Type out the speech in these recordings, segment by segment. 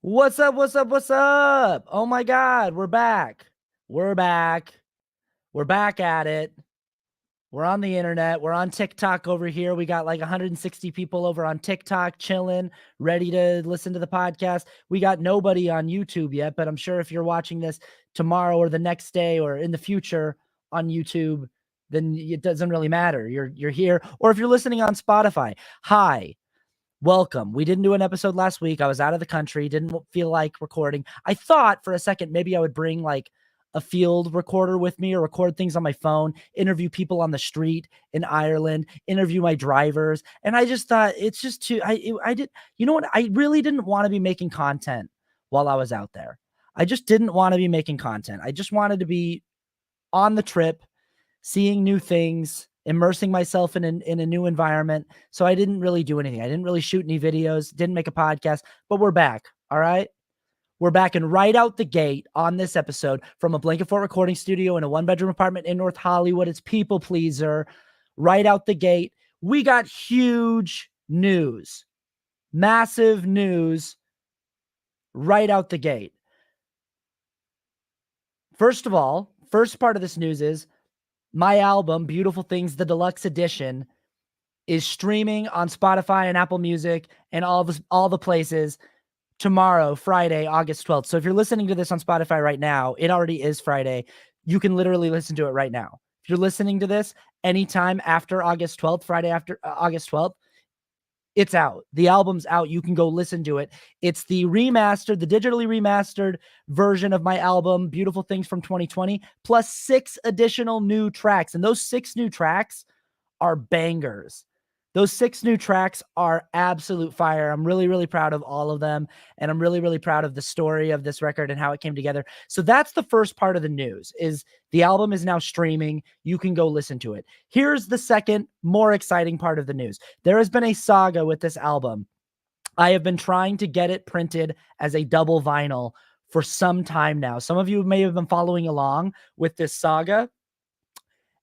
What's up? What's up? What's up? Oh my God, we're back. We're back. We're back at it. We're on the internet. We're on TikTok over here. We got like 160 people over on TikTok chilling, ready to listen to the podcast. We got nobody on YouTube yet, but I'm sure if you're watching this tomorrow or the next day or in the future on YouTube, then it doesn't really matter. You're here. Or if you're listening on Spotify, hi. Welcome. We didn't do an episode last week. I was out of the country, didn't feel like recording. I thought for a second maybe I would bring like a field recorder with me or record things on my phone, interview people on the street in Ireland, interview my drivers. And I just thought it's just too, I did, you know what? I really didn't want to be making content while I was out there. I just didn't want to be making content. I just wanted to be on the trip, seeing new things, immersing myself in a new environment. So I didn't really do anything. I didn't really shoot any videos, didn't make a podcast, but we're back. All right. We're back, and right out the gate on this episode from a Blanket Fort recording studio in a 1-bedroom apartment in North Hollywood. It's people pleaser. Right out the gate, we got huge news, massive news right out the gate. First of all, first part of this news is my album, Beautiful Things, the deluxe edition, is streaming on Spotify and Apple Music and all the places tomorrow, Friday, August 12th. So if you're listening to this on Spotify right now, it already is Friday. You can literally listen to it right now. If you're listening to this anytime after August 12th, Friday after August 12th, it's out. The album's out. You can go listen to it. It's the remastered, the digitally remastered version of my album, Beautiful Things from 2020, plus 6 additional new tracks. And those 6 new tracks are bangers. Those 6 new tracks are absolute fire. I'm really, really proud of all of them. And I'm really, really proud of the story of this record and how it came together. So that's the first part of the news, is the album is now streaming. You can go listen to it. Here's the second, more exciting part of the news. There has been a saga with this album. I have been trying to get it printed as a double vinyl for some time now. Some of you may have been following along with this saga,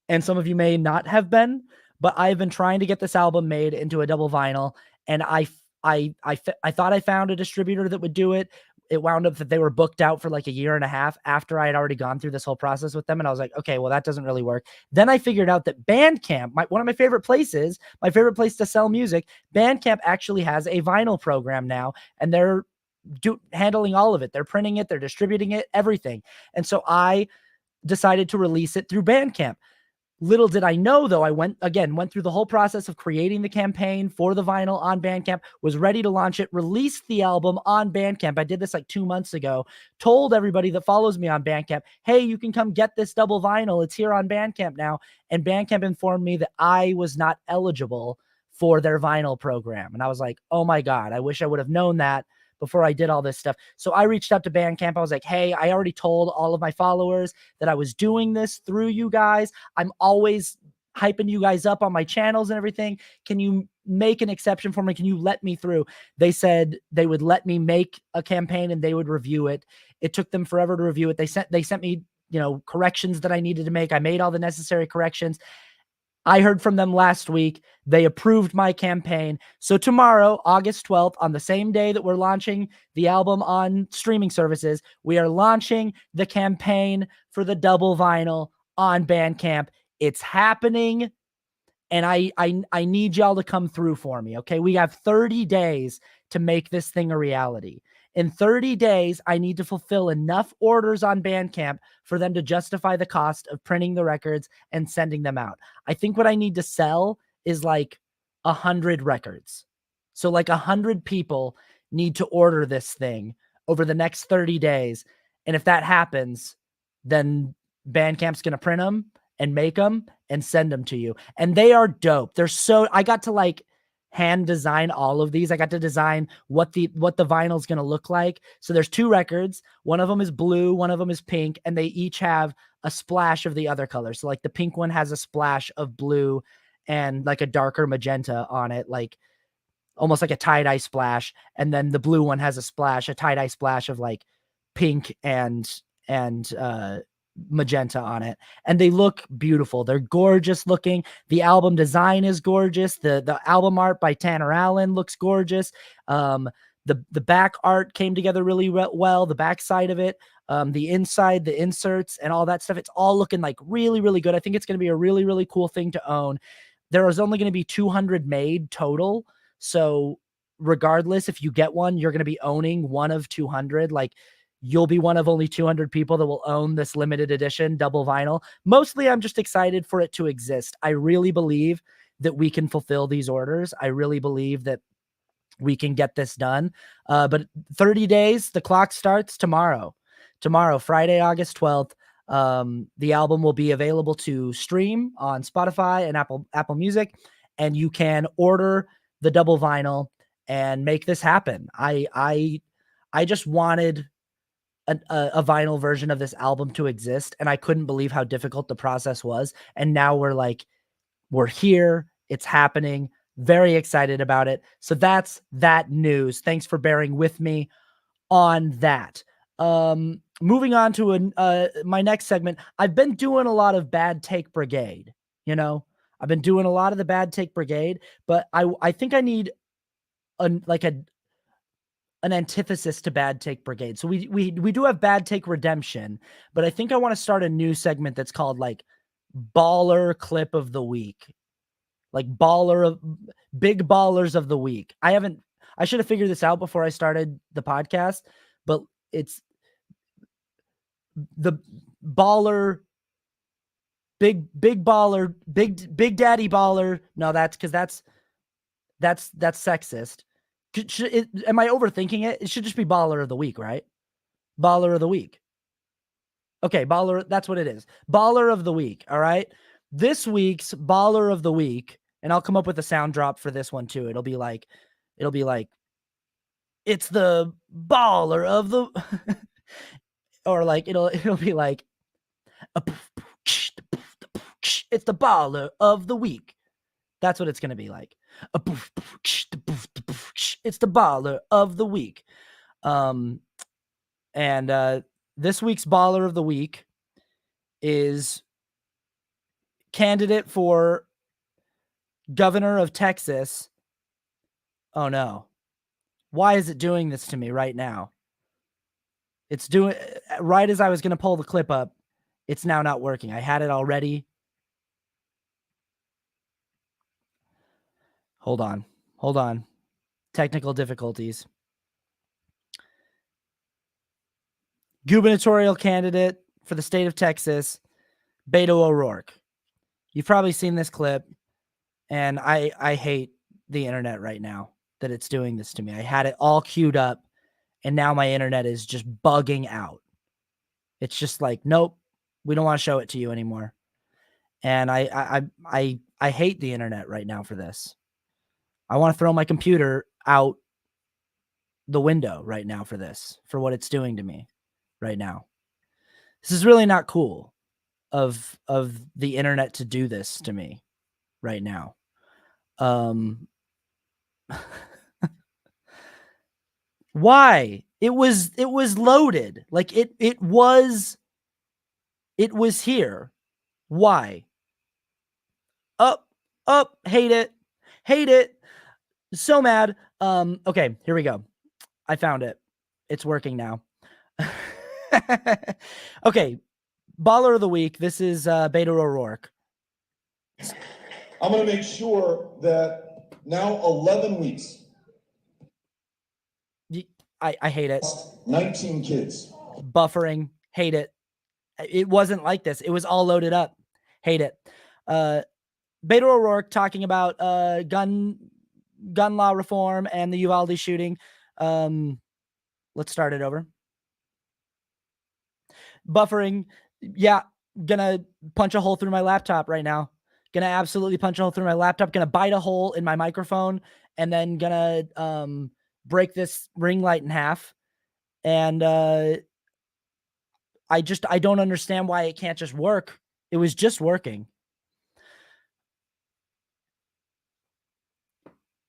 and some of you may not have been. But I've been trying to get this album made into a double vinyl, and I thought I found a distributor that would do it. It wound up that they were booked out for like a year and a half after I had already gone through this whole process with them. And I was like, okay, well, that doesn't really work. Then I figured out that Bandcamp, one of my favorite places, my favorite place to sell music, Bandcamp actually has a vinyl program now, and they're handling all of it. They're printing it, they're distributing it, everything. And so I decided to release it through Bandcamp. Little did I know, though, I went through the whole process of creating the campaign for the vinyl on Bandcamp, was ready to launch it, released the album on Bandcamp. I did this like 2 months ago, told everybody that follows me on Bandcamp, hey, you can come get this double vinyl. It's here on Bandcamp now. And Bandcamp informed me that I was not eligible for their vinyl program. And I was like, oh my God, I wish I would have known that before I did all this stuff. So I reached out to Bandcamp. I was like, hey, I already told all of my followers that I was doing this through you guys. I'm always hyping you guys up on my channels and everything. Can you make an exception for me? Can you let me through? They said they would let me make a campaign and they would review it. It took them forever to review it. They sent me, corrections that I needed to make. I made all the necessary corrections. I heard from them last week. They approved my campaign. So tomorrow, August 12th, on the same day that we're launching the album on streaming services, we are launching the campaign for the double vinyl on Bandcamp. It's happening, and I need y'all to come through for me, okay? We have 30 days to make this thing a reality. In 30 days, I need to fulfill enough orders on Bandcamp for them to justify the cost of printing the records and sending them out. I think what I need to sell is like 100 records. So like 100 people need to order this thing over the next 30 days. And if that happens, then Bandcamp's going to print them and make them and send them to you. And they are dope. I got to like hand design all of these. I got to design what the vinyl is going to look like. So there's 2 records. One of them is blue, one of them is pink, and they each have a splash of the other color. So like the pink one has a splash of blue and like a darker magenta on it, like almost like a tie-dye splash. And then the blue one has a tie-dye splash of like pink and magenta on it, and they look beautiful. They're gorgeous looking. The album design is gorgeous. The album art by Tanner Allen looks gorgeous. The back art came together really well. The back side of it, the inside, the inserts, and all that stuff. It's all looking like really, really good. I think it's going to be a really, really cool thing to own. There is only going to be 200 made total. So regardless, if you get one, you're going to be owning one of 200. Like, you'll be one of only 200 people that will own this limited edition double vinyl. Mostly, I'm just excited for it to exist. I really believe that we can fulfill these orders. I really believe that we can get this done. But 30 days, the clock starts tomorrow. Tomorrow, Friday, August 12th. The album will be available to stream on Spotify and Apple Music, and you can order the double vinyl and make this happen. I just wanted a vinyl version of this album to exist, and I couldn't believe how difficult the process was. And now we're here. It's happening. Very excited about it. So that's that news. Thanks for bearing with me on that. Moving on to my next segment. I've been doing a lot of Bad Take Brigade. I've been doing a lot of the Bad Take Brigade, but I think I need an antithesis to Bad Take Brigade. So we do have Bad Take Redemption, but I think I want to start a new segment that's called like Baller Clip of the Week. Like big ballers of the week. I should have figured this out before I started the podcast, but it's the baller, big baller, big daddy baller. No, that's sexist. Am I overthinking it? It should just be baller of the week, right? Baller of the week. Okay, baller. That's what it is. Baller of the week. All right. This week's baller of the week. And I'll come up with a sound drop for this one too. It'll be like, it's the baller of the, or like, it'll be like, it's the baller of the week. That's what it's going to be like. It's the baller of the week. And this week's baller of the week is candidate for governor of Texas. Oh no. Why is it doing this to me right now? It's doing right as I was going to pull the clip up. It's now not working. I had it already. Hold on. Technical difficulties. Gubernatorial candidate for the state of Texas, Beto O'Rourke. You've probably seen this clip. And I hate the internet right now that it's doing this to me. I had it all queued up, and now my internet is just bugging out. It's just like, nope, we don't want to show it to you anymore. And I hate the internet right now for this. I want to throw my computer out the window right now for this, for what it's doing to me right now. This is really not cool of the internet to do this to me right now. Why? It was loaded. Like it was here. Why? Up, hate it. So mad. Okay, here we go. I found it. It's working now. Okay. Baller of the week. This is Beto O'Rourke. I'm going to make sure that now 11 weeks. I hate it. 19 kids. Buffering. Hate it. It wasn't like this. It was all loaded up. Hate it. Beto O'Rourke talking about gun law reform and the Uvalde shooting. Let's start it over. Buffering. Yeah. Gonna punch a hole through my laptop right now. Gonna absolutely punch a hole through my laptop. Gonna bite a hole in my microphone, and then gonna break this ring light in half. And I don't understand why it can't just work. It was just working.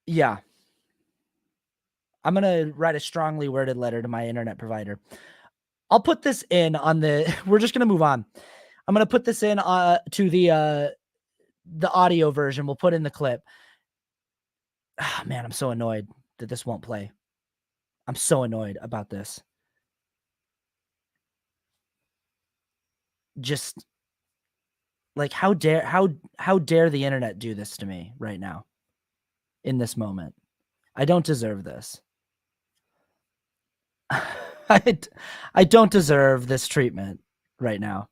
Yeah. I'm gonna write a strongly worded letter to my internet provider. I'll put this in on the. We're just gonna move on. I'm gonna put this in to the audio version. We'll put in the clip. Oh, man, I'm so annoyed that this won't play. I'm so annoyed about this. Just like how dare the internet do this to me right now in this moment? I don't deserve this. I don't deserve this treatment right now.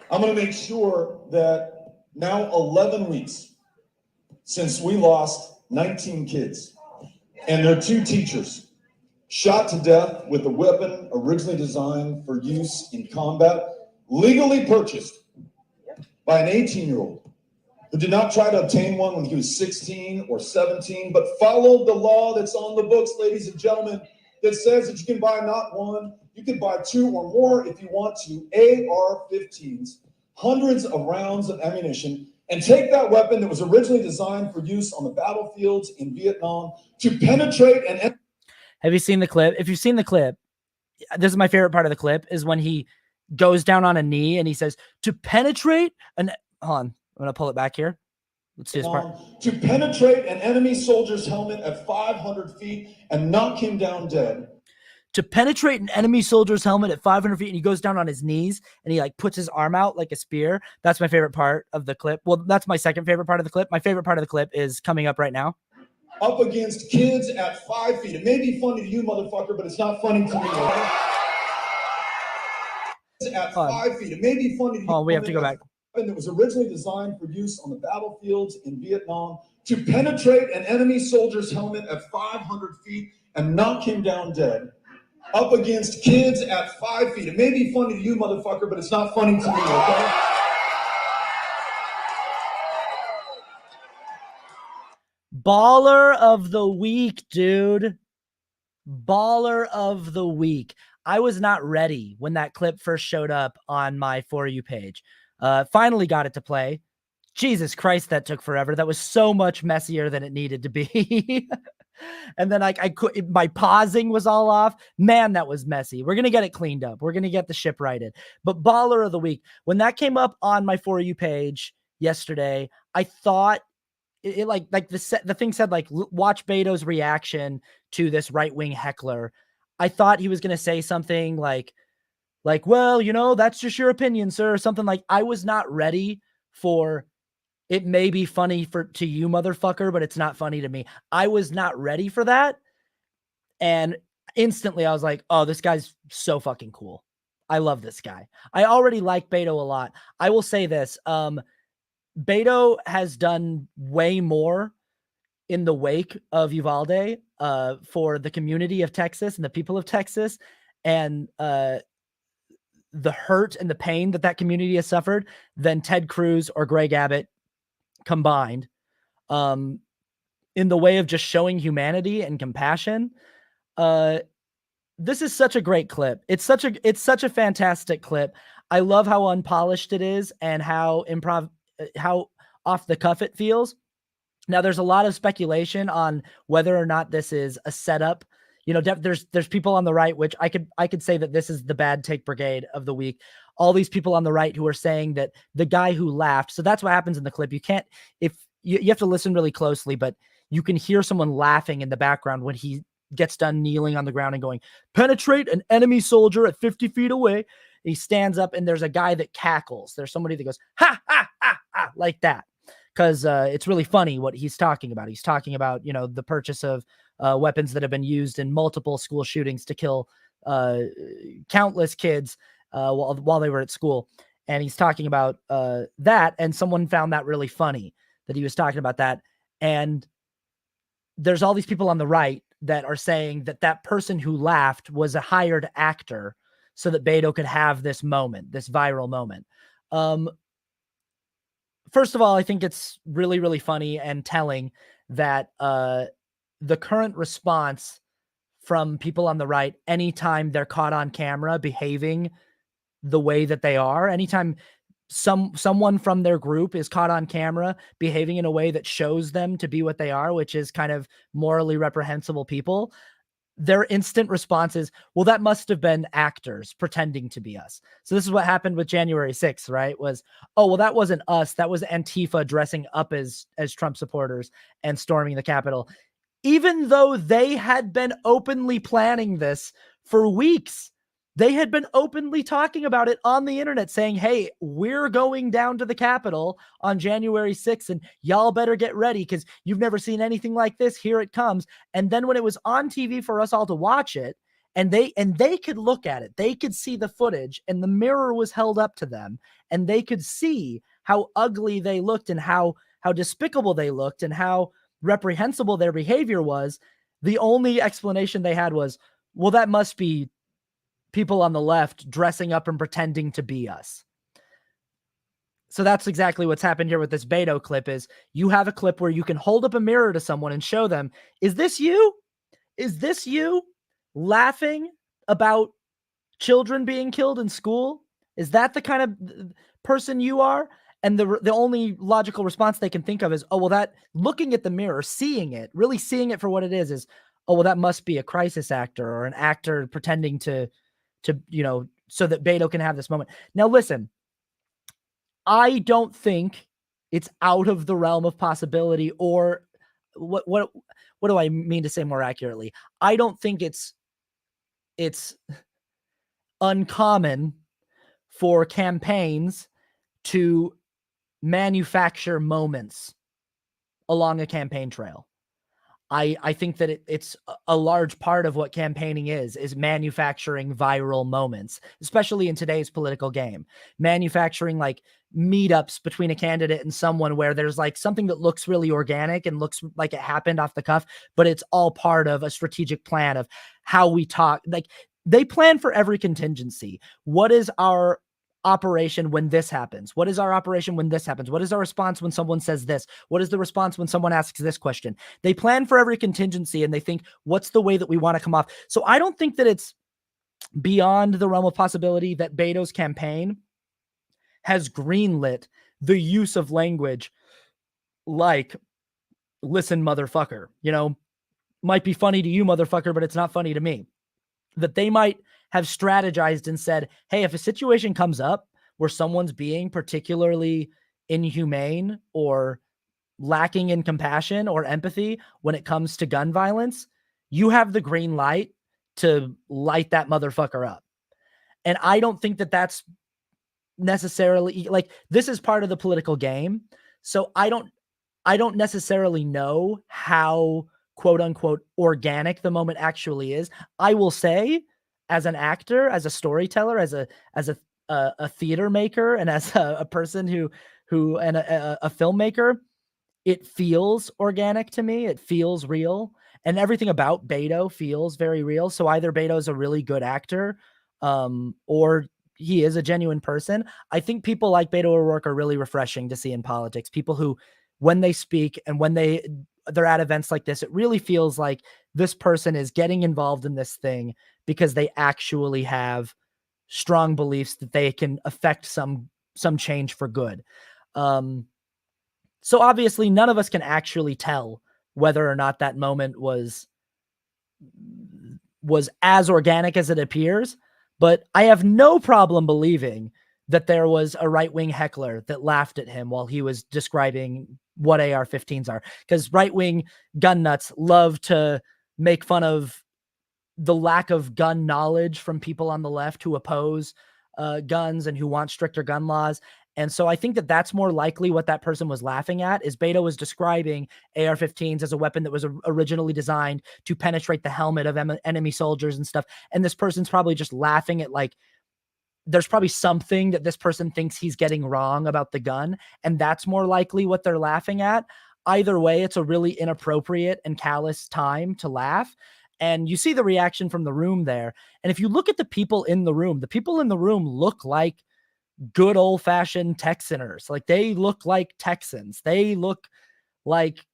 I'm going to make sure that now 11 weeks since we lost 19 kids and their 2 teachers shot to death with a weapon originally designed for use in combat, legally purchased by an 18-year-old who did not try to obtain one when he was 16 or 17, but followed the law that's on the books, ladies and gentlemen, that says that you can buy not one, you can buy 2 or more if you want to, AR-15s, hundreds of rounds of ammunition, and take that weapon that was originally designed for use on the battlefields in Vietnam to penetrate and... Have you seen the clip? If you've seen the clip, this is my favorite part of the clip, is when he goes down on a knee and he says, to penetrate an... Hold on, I'm going to pull it back here. Let's see this part. To penetrate an enemy soldier's helmet at 500 feet and knock him down dead. To penetrate an enemy soldier's helmet at 500 feet, and he goes down on his knees and he like puts his arm out like a spear. That's my favorite part of the clip. Well, that's my second favorite part of the clip. My favorite part of the clip is coming up right now. Up against kids at 5 feet. It may be funny to you, motherfucker, but it's not funny to me. Okay? At 5 feet. It may be funny to you. Oh, we have to go back. That was originally designed for use on the battlefields in Vietnam to penetrate an enemy soldier's helmet at 500 feet and knock him down dead. Up against kids at 5 feet. It may be funny to you, motherfucker, but it's not funny to me, okay? Baller of the week, dude. Baller of the week. I was not ready when that clip first showed up on my For You page. Finally got it to play. Jesus Christ, that took forever. That was so much messier than it needed to be. And then my pausing was all off. Man, that was messy. We're going to get it cleaned up. We're going to get the ship righted. But baller of the week, when that came up on my For You page yesterday, I thought it like the thing said, like, watch Beto's reaction to this right-wing heckler. I thought he was going to say something like, well, you know, that's just your opinion, sir, or something. Like, I was not ready for, it may be funny to you, motherfucker, but it's not funny to me. I was not ready for that. And instantly I was like, oh, this guy's so fucking cool. I love this guy. I already like Beto a lot. I will say this. Beto has done way more in the wake of Uvalde for the community of Texas and the people of Texas, and the hurt and the pain that community has suffered than Ted Cruz or Greg Abbott combined, in the way of just showing humanity and compassion. This is such a great clip. It's such a fantastic clip. I love how unpolished it is and how off the cuff it feels. Now, there's a lot of speculation on whether or not this is a setup. You know, there's people on the right, which I could say that this is the bad take brigade of the week. All these people on the right who are saying that the guy who laughed. So that's what happens in the clip. You can't, if you have to listen really closely, but you can hear someone laughing in the background when he gets done kneeling on the ground and going, penetrate an enemy soldier at 50 feet away. He stands up and there's a guy that cackles. There's somebody that goes, ha, ha, ha, ha, like that. Because it's really funny what he's talking about. He's talking about, you know, the purchase of weapons that have been used in multiple school shootings to kill countless kids while they were at school. And he's talking about that. And someone found that really funny that he was talking about that. And there's all these people on the right that are saying that person who laughed was a hired actor so that Beto could have this moment, this viral moment. First of all, I think it's really, really funny and telling that the current response from people on the right, anytime they're caught on camera behaving the way that they are, anytime someone from their group is caught on camera behaving in a way that shows them to be what they are, which is kind of morally reprehensible people, their instant response is, well, that must have been actors pretending to be us. So this is what happened with January 6th, right? Was, oh, well, that wasn't us. That was Antifa dressing up as Trump supporters and storming the Capitol. even though they had been openly planning this for weeks. They had been openly talking about it on the internet, saying, hey, we're going down to the Capitol on January 6th, and y'all better get ready because you've never seen anything like this. Here it comes. And then when it was on TV for us all to watch it, and they could look at it, they could see the footage, and the mirror was held up to them, and they could see how ugly they looked and how despicable they looked and how reprehensible their behavior was. The only explanation they had was, well, that must be people on the left dressing up and pretending to be us. So that's exactly what's happened here with this Beto clip. Is you have a clip where you can hold up a mirror to someone and show them, is this you? Is this you laughing about children being killed in school? Is that the kind of person you are? And the only logical response they can think of is, oh, well, that looking at the mirror, seeing it, really seeing it for what it is, oh, well, that must be a crisis actor or an actor pretending to, so that Beto can have this moment. Now, listen, I don't think it's out of the realm of possibility, or what do I mean to say more accurately? I don't think it's uncommon for campaigns to manufacture moments along a campaign trail. I think that it's a large part of what campaigning is manufacturing viral moments, especially in today's political game. Manufacturing like meetups between a candidate and someone where there's like something that looks really organic and looks like it happened off the cuff, but it's all part of a strategic plan of how we talk. Like they plan for every contingency. What is our operation when this happens? What is our operation when this happens? What is our response when someone says this? What is the response when someone asks this question? They plan for every contingency and they think, what's the way that we want to come off? So I don't think that it's beyond the realm of possibility that Beto's campaign has greenlit the use of language like, listen, motherfucker, might be funny to you, motherfucker, but it's not funny to me. That they might have strategized and said, hey, if a situation comes up where someone's being particularly inhumane or lacking in compassion or empathy when it comes to gun violence, you have the green light to light that motherfucker up. And I don't think that that's necessarily like, this is part of the political game. So I don't necessarily know how quote unquote organic the moment actually is. I will say, as an actor, as a storyteller, as a theater maker, and as a person who and a filmmaker, it feels organic to me. It feels real, and everything about Beto feels very real. So either Beto is a really good actor, or he is a genuine person. I think people like Beto ORourke are really refreshing to see in politics. People who, when they speak and when they're at events like this, it really feels like this person is getting involved in this thing because they actually have strong beliefs that they can affect some change for good. So obviously none of us can actually tell whether or not that moment was as organic as it appears, but I have no problem believing that there was a right-wing heckler that laughed at him while he was describing what AR-15s are, because right-wing gun nuts love to make fun of the lack of gun knowledge from people on the left who oppose guns and who want stricter gun laws. And so I think that that's more likely what that person was laughing at, is Beto was describing AR-15s as a weapon that was originally designed to penetrate the helmet of enemy soldiers and stuff. And this person's probably just laughing at, like, there's probably something that this person thinks he's getting wrong about the gun, and that's more likely what they're laughing at. Either way, it's a really inappropriate and callous time to laugh. And you see the reaction from the room there. And if you look at the people in the room look like good old-fashioned Texaners. Like, they look like Texans. They look like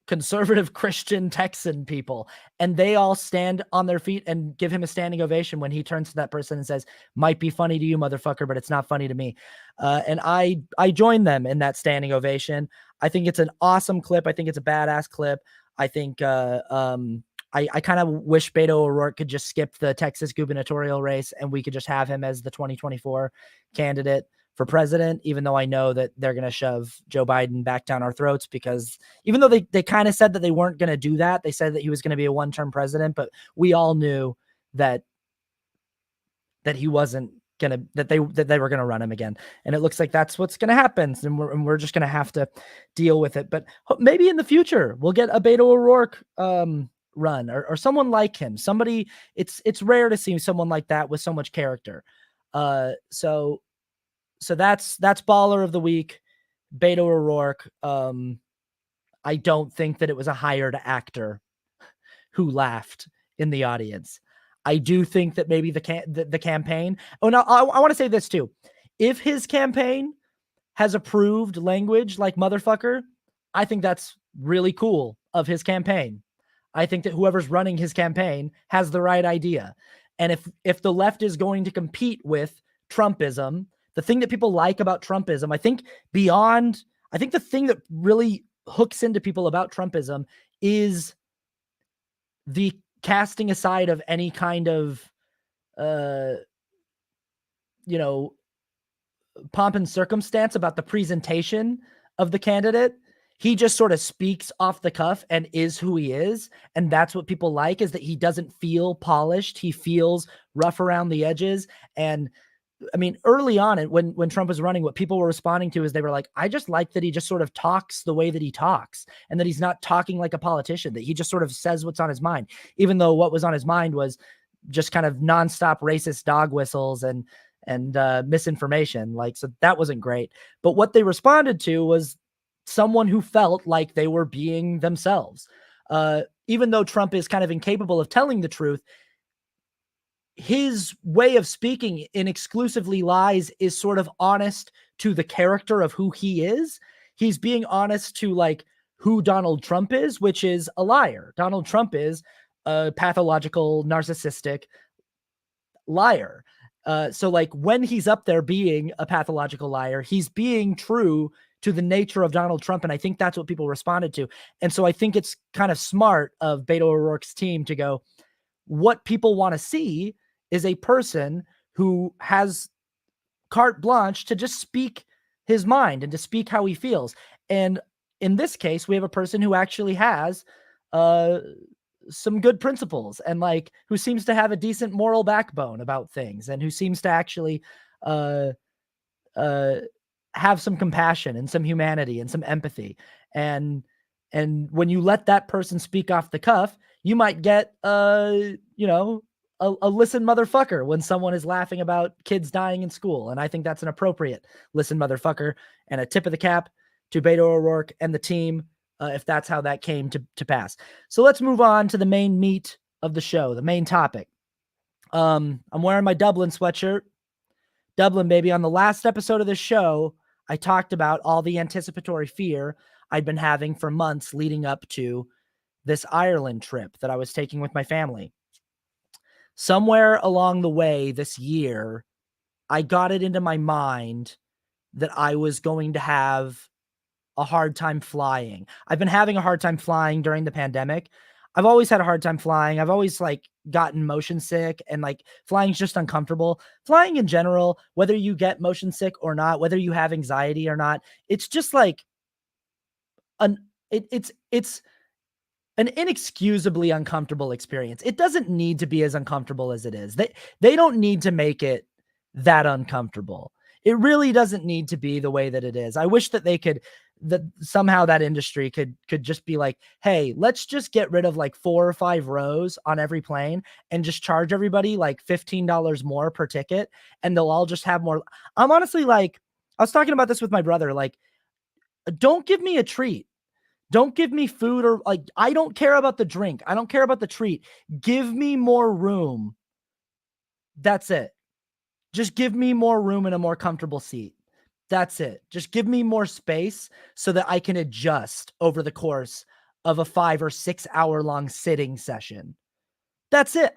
conservative Christian Texan people, and they all stand on their feet and give him a standing ovation when he turns to that person and says, might be funny to you, motherfucker, but it's not funny to me. And I join them in that standing ovation. I think it's an awesome clip. I think it's a badass clip. I think I kind of wish Beto ORourke could just skip the Texas gubernatorial race and we could just have him as the 2024 candidate for president, even though I know that they're going to shove Joe Biden back down our throats, because even though they kind of said that they weren't going to do that, they said that he was going to be a one-term president, but we all knew that he wasn't going to, that they were going to run him again. And it looks like that's what's going to happen. And we're just going to have to deal with it. But maybe in the future we'll get a Beto ORourke run or someone like him. Somebody, it's rare to see someone like that with so much character. So that's baller of the week, Beto ORourke. I don't think that it was a hired actor who laughed in the audience. I do think that maybe the campaign. Oh no, I want to say this too. If his campaign has approved language like motherfucker, I think that's really cool of his campaign. I think that whoever's running his campaign has the right idea. And if the left is going to compete with Trumpism, the thing that people like about Trumpism, I think the thing that really hooks into people about Trumpism is the casting aside of any kind of, pomp and circumstance about the presentation of the candidate. He just sort of speaks off the cuff and is who he is. And that's what people like, is that he doesn't feel polished. He feels rough around the edges. And I mean, early on, when Trump was running, what people were responding to is they were like, I just like that he just sort of talks the way that he talks, and that he's not talking like a politician, that he just sort of says what's on his mind, even though what was on his mind was just kind of nonstop racist dog whistles and misinformation. Like, so that wasn't great. But what they responded to was someone who felt like they were being themselves. Even though Trump is kind of incapable of telling the truth, his way of speaking in exclusively lies is sort of honest to the character of who he is. He's being honest to like who Donald Trump is, which is a liar. Donald Trump is a pathological, narcissistic liar. So like when he's up there being a pathological liar, he's being true to the nature of Donald Trump. And I think that's what people responded to. And so I think it's kind of smart of Beto O'Rourke's team to go, what people want to see is a person who has carte blanche to just speak his mind and to speak how he feels. And in this case, we have a person who actually has some good principles and like who seems to have a decent moral backbone about things, and who seems to actually have some compassion and some humanity and some empathy. And when you let that person speak off the cuff, you might get a listen motherfucker when someone is laughing about kids dying in school. And I think that's an appropriate listen motherfucker, and a tip of the cap to Beto O'Rourke and the team, if that's how that came to pass. So let's move on to the main meat of the show, the main topic. I'm wearing my Dublin sweatshirt. Dublin, baby. On the last episode of this show, I talked about all the anticipatory fear I'd been having for months leading up to this Ireland trip that I was taking with my family. Somewhere along the way this year, I got it into my mind that I was going to have a hard time flying. I've been having a hard time flying during the pandemic. I've always had a hard time flying. I've always like gotten motion sick, and like flying's just uncomfortable. Flying in general, whether you get motion sick or not, whether you have anxiety or not, it's just like it's an inexcusably uncomfortable experience. It doesn't need to be as uncomfortable as it is. They don't need to make it that uncomfortable. It really doesn't need to be the way that it is. I wish that they could, that somehow that industry could just be like, hey, let's just get rid of like 4 or 5 rows on every plane and just charge everybody like $15 more per ticket, and they'll all just have more. I'm honestly like, I was talking about this with my brother, like, don't give me a treat. Don't give me food, or like, I don't care about the drink. I don't care about the treat. Give me more room. That's it. Just give me more room and a more comfortable seat. That's it. Just give me more space so that I can adjust over the course of a 5 or 6 hour long sitting session. That's it.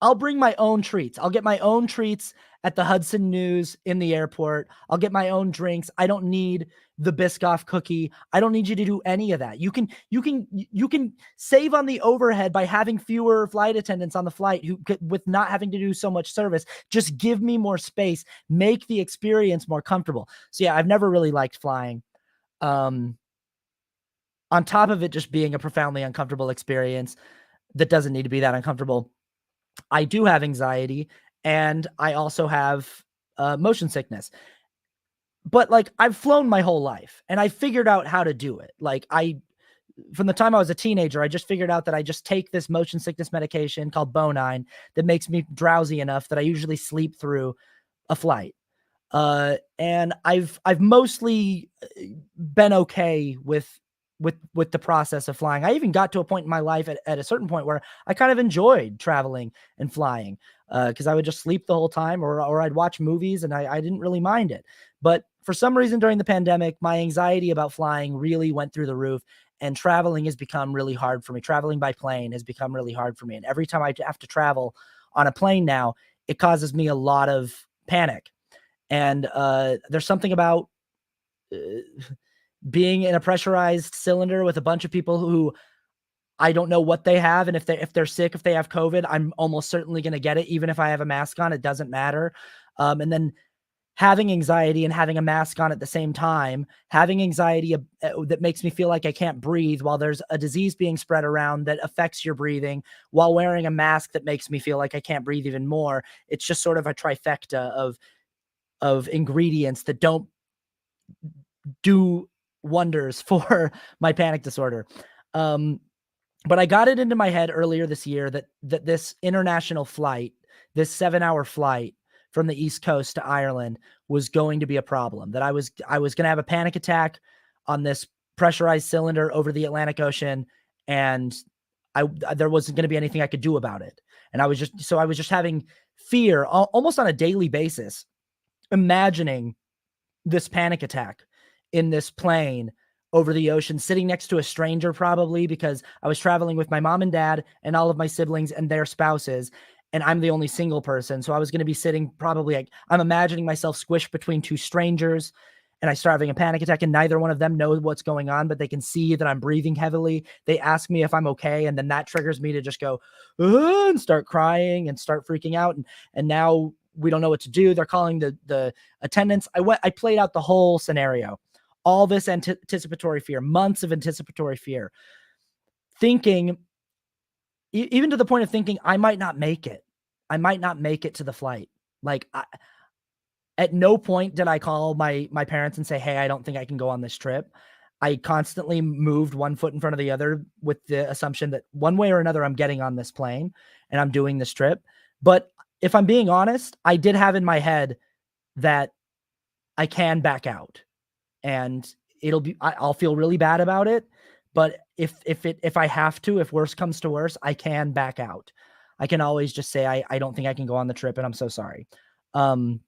I'll bring my own treats. I'll get my own treats at the Hudson News in the airport. I'll get my own drinks. I don't need the Biscoff cookie. I don't need you to do any of that. You can save on the overhead by having fewer flight attendants on the flight with not having to do so much service. Just give me more space, make the experience more comfortable. So yeah, I've never really liked flying. On top of it just being a profoundly uncomfortable experience that doesn't need to be that uncomfortable, I do have anxiety, and I also have motion sickness. But like, I've flown my whole life and I figured out how to do it. Like, from the time I was a teenager, I just figured out that I just take this motion sickness medication called Bonine that makes me drowsy enough that I usually sleep through a flight. And I've mostly been okay with the process of flying. I even got to a point in my life at a certain point where I kind of enjoyed traveling and flying, because I would just sleep the whole time, or I'd watch movies and I didn't really mind it. But for some reason during the pandemic, my anxiety about flying really went through the roof, and traveling has become really hard for me. Traveling by plane has become really hard for me. And every time I have to travel on a plane now, it causes me a lot of panic. And there's something about being in a pressurized cylinder with a bunch of people who I don't know what they have. And if they're sick, if they have COVID, I'm almost certainly going to get it. Even if I have a mask on, it doesn't matter. And then having anxiety and having a mask on at the same time, having anxiety that makes me feel like I can't breathe while there's a disease being spread around that affects your breathing, while wearing a mask that makes me feel like I can't breathe even more. It's just sort of a trifecta of ingredients that don't do wonders for my panic disorder. But I got it into my head earlier this year that this international flight, this 7-hour flight from the East Coast to Ireland, was going to be a problem, that I was going to have a panic attack on this pressurized cylinder over the Atlantic Ocean, and there wasn't going to be anything I could do about it. And I was just having fear almost on a daily basis, imagining this panic attack in this plane over the ocean, sitting next to a stranger, probably, because I was traveling with my mom and dad and all of my siblings and their spouses, and I'm the only single person. So I was going to be sitting probably, like, I'm imagining myself squished between two strangers, and I start having a panic attack, and neither one of them knows what's going on, but they can see that I'm breathing heavily. They ask me if I'm okay, and then that triggers me to just go and start crying and start freaking out. And now we don't know what to do. They're calling the attendants. I played out the whole scenario, all this anticipatory fear, months of anticipatory fear, thinking, even to the point of thinking, I might not make it. I might not make it to the flight. Like, at no point did I call my parents and say, hey, I don't think I can go on this trip. I constantly moved one foot in front of the other with the assumption that one way or another, I'm getting on this plane and I'm doing this trip. But if I'm being honest, I did have in my head that I can back out, and I'll feel really bad about it. But if I have to, if worse comes to worse, I can back out. I can always just say, I don't think I can go on the trip, and I'm so sorry. And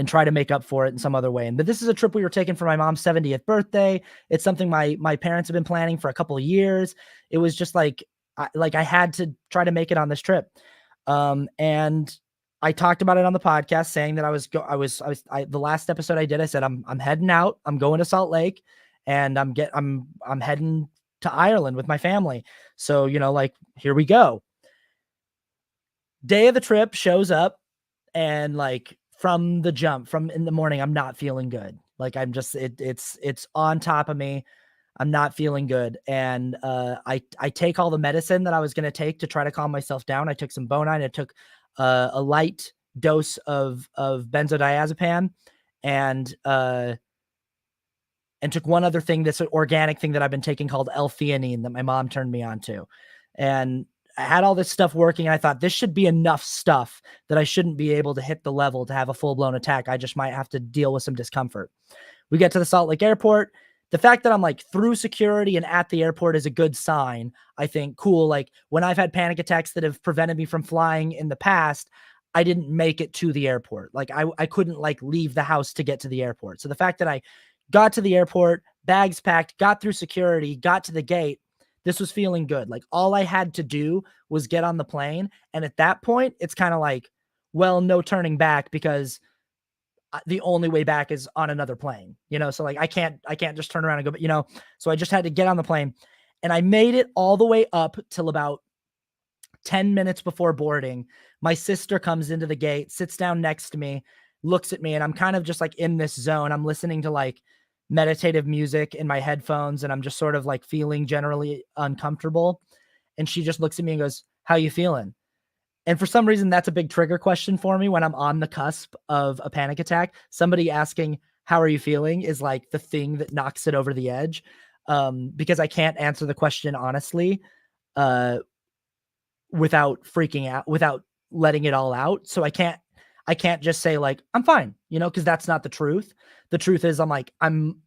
try to make up for it in some other way. But this is a trip we were taking for my mom's 70th birthday. It's something my parents have been planning for a couple of years. It was just like I had to try to make it on this trip. And I talked about it on the podcast, saying that the last episode I did, I said, I'm heading out. I'm going to Salt Lake, and I'm heading to Ireland with my family. So, like, here we go. Day of the trip shows up, and like, from the jump, from in the morning, I'm not feeling good. Like, I'm just, it's on top of me. I'm not feeling good. And I take all the medicine that I was going to take to try to calm myself down. I took some Bonine. I took a light dose of benzodiazepam, and took one other thing that's an organic thing that I've been taking called LTheanine that my mom turned me on to. And I had all this stuff working, and I thought this should be enough stuff that I shouldn't be able to hit the level to have a full-blown attack. I just might have to deal with some discomfort. We get to the Salt Lake airport. The fact that I'm like through security and at the airport is a good sign. I think, cool. Like, when I've had panic attacks that have prevented me from flying in the past, I didn't make it to the airport. Like, I couldn't like leave the house to get to the airport. So the fact that I got to the airport, bags packed, got through security, got to the gate, this was feeling good. Like, all I had to do was get on the plane. And at that point, it's kind of like, well, no turning back, because the only way back is on another plane, you know? So like, I can't just turn around and go, you know? So I just had to get on the plane, and I made it all the way up till about 10 minutes before boarding. My sister comes into the gate, sits down next to me, looks at me, and I'm kind of just like in this zone. I'm listening to like meditative music in my headphones, and I'm just sort of like feeling generally uncomfortable. And she just looks at me and goes, "How you feeling?" And for some reason, that's a big trigger question for me when I'm on the cusp of a panic attack. Somebody asking, "How are you feeling?" is like the thing that knocks it over the edge, because I can't answer the question honestly without freaking out, without letting it all out. So I can't just say like, "I'm fine," you know, because that's not the truth. The truth is I'm like, I'm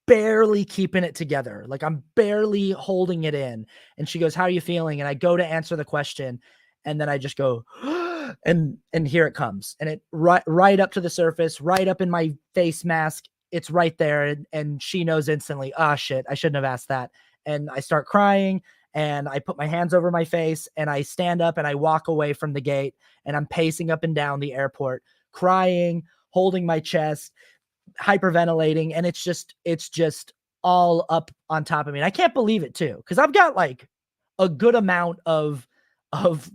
barely keeping it together. Like, I'm barely holding it in. And she goes, "How are you feeling?" And I go to answer the question, and then I just go, and here it comes. And it right up to the surface, right up in my face mask. It's right there. And she knows instantly, "Ah, shit, I shouldn't have asked that." And I start crying, and I put my hands over my face, and I stand up, and I walk away from the gate, and I'm pacing up and down the airport, crying, holding my chest, hyperventilating. And it's just all up on top of me. And I can't believe it too, because I've got like a good amount of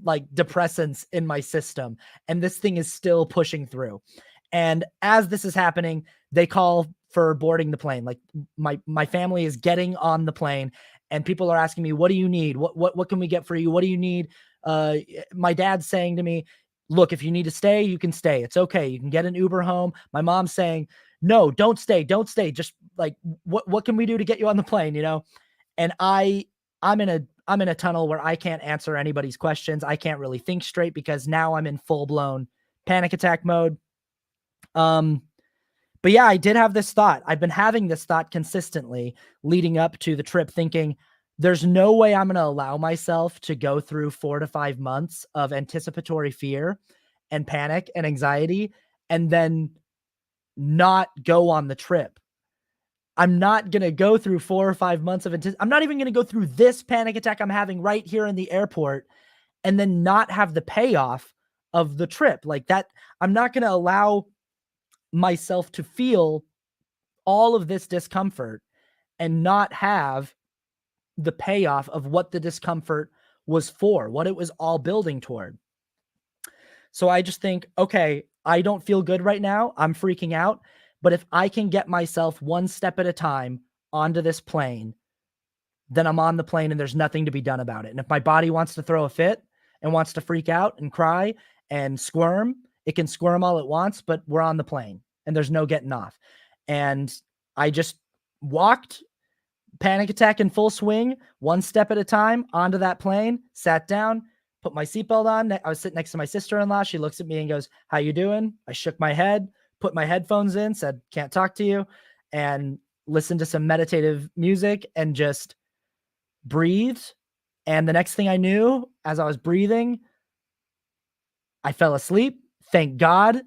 like depressants in my system, and this thing is still pushing through. And as this is happening, they call for boarding the plane. Like, my family is getting on the plane, and people are asking me, "What do you need? What can we get for you? What do you need?" My dad's saying to me, "Look, if you need to stay, you can stay. It's okay. You can get an Uber home." My mom's saying, "No, don't stay. Don't stay. Just like, what can we do to get you on the plane?" You know? And I'm in a tunnel where I can't answer anybody's questions. I can't really think straight, because now I'm in full blown panic attack mode. But yeah, I did have this thought. I've been having this thought consistently leading up to the trip, thinking there's no way I'm going to allow myself to go through 4 to 5 months of anticipatory fear and panic and anxiety and then not go on the trip. I'm not going to go through 4 or 5 months of I'm not even going to go through this panic attack I'm having right here in the airport and then not have the payoff of the trip. Like that, I'm not going to allow myself to feel all of this discomfort and not have the payoff of what the discomfort was for, what it was all building toward. So I just think, okay, I don't feel good right now. I'm freaking out. But if I can get myself one step at a time onto this plane, then I'm on the plane and there's nothing to be done about it. And if my body wants to throw a fit and wants to freak out and cry and squirm, it can squirm all it wants, but we're on the plane and there's no getting off. And I just walked, panic attack in full swing, one step at a time onto that plane, sat down, put my seatbelt on. I was sitting next to my sister-in-law. She looks at me and goes, "How you doing?" I shook my head, put my headphones in, said, "Can't talk to you," and listened to some meditative music and just breathed. And the next thing I knew, as I was breathing, I fell asleep. Thank God.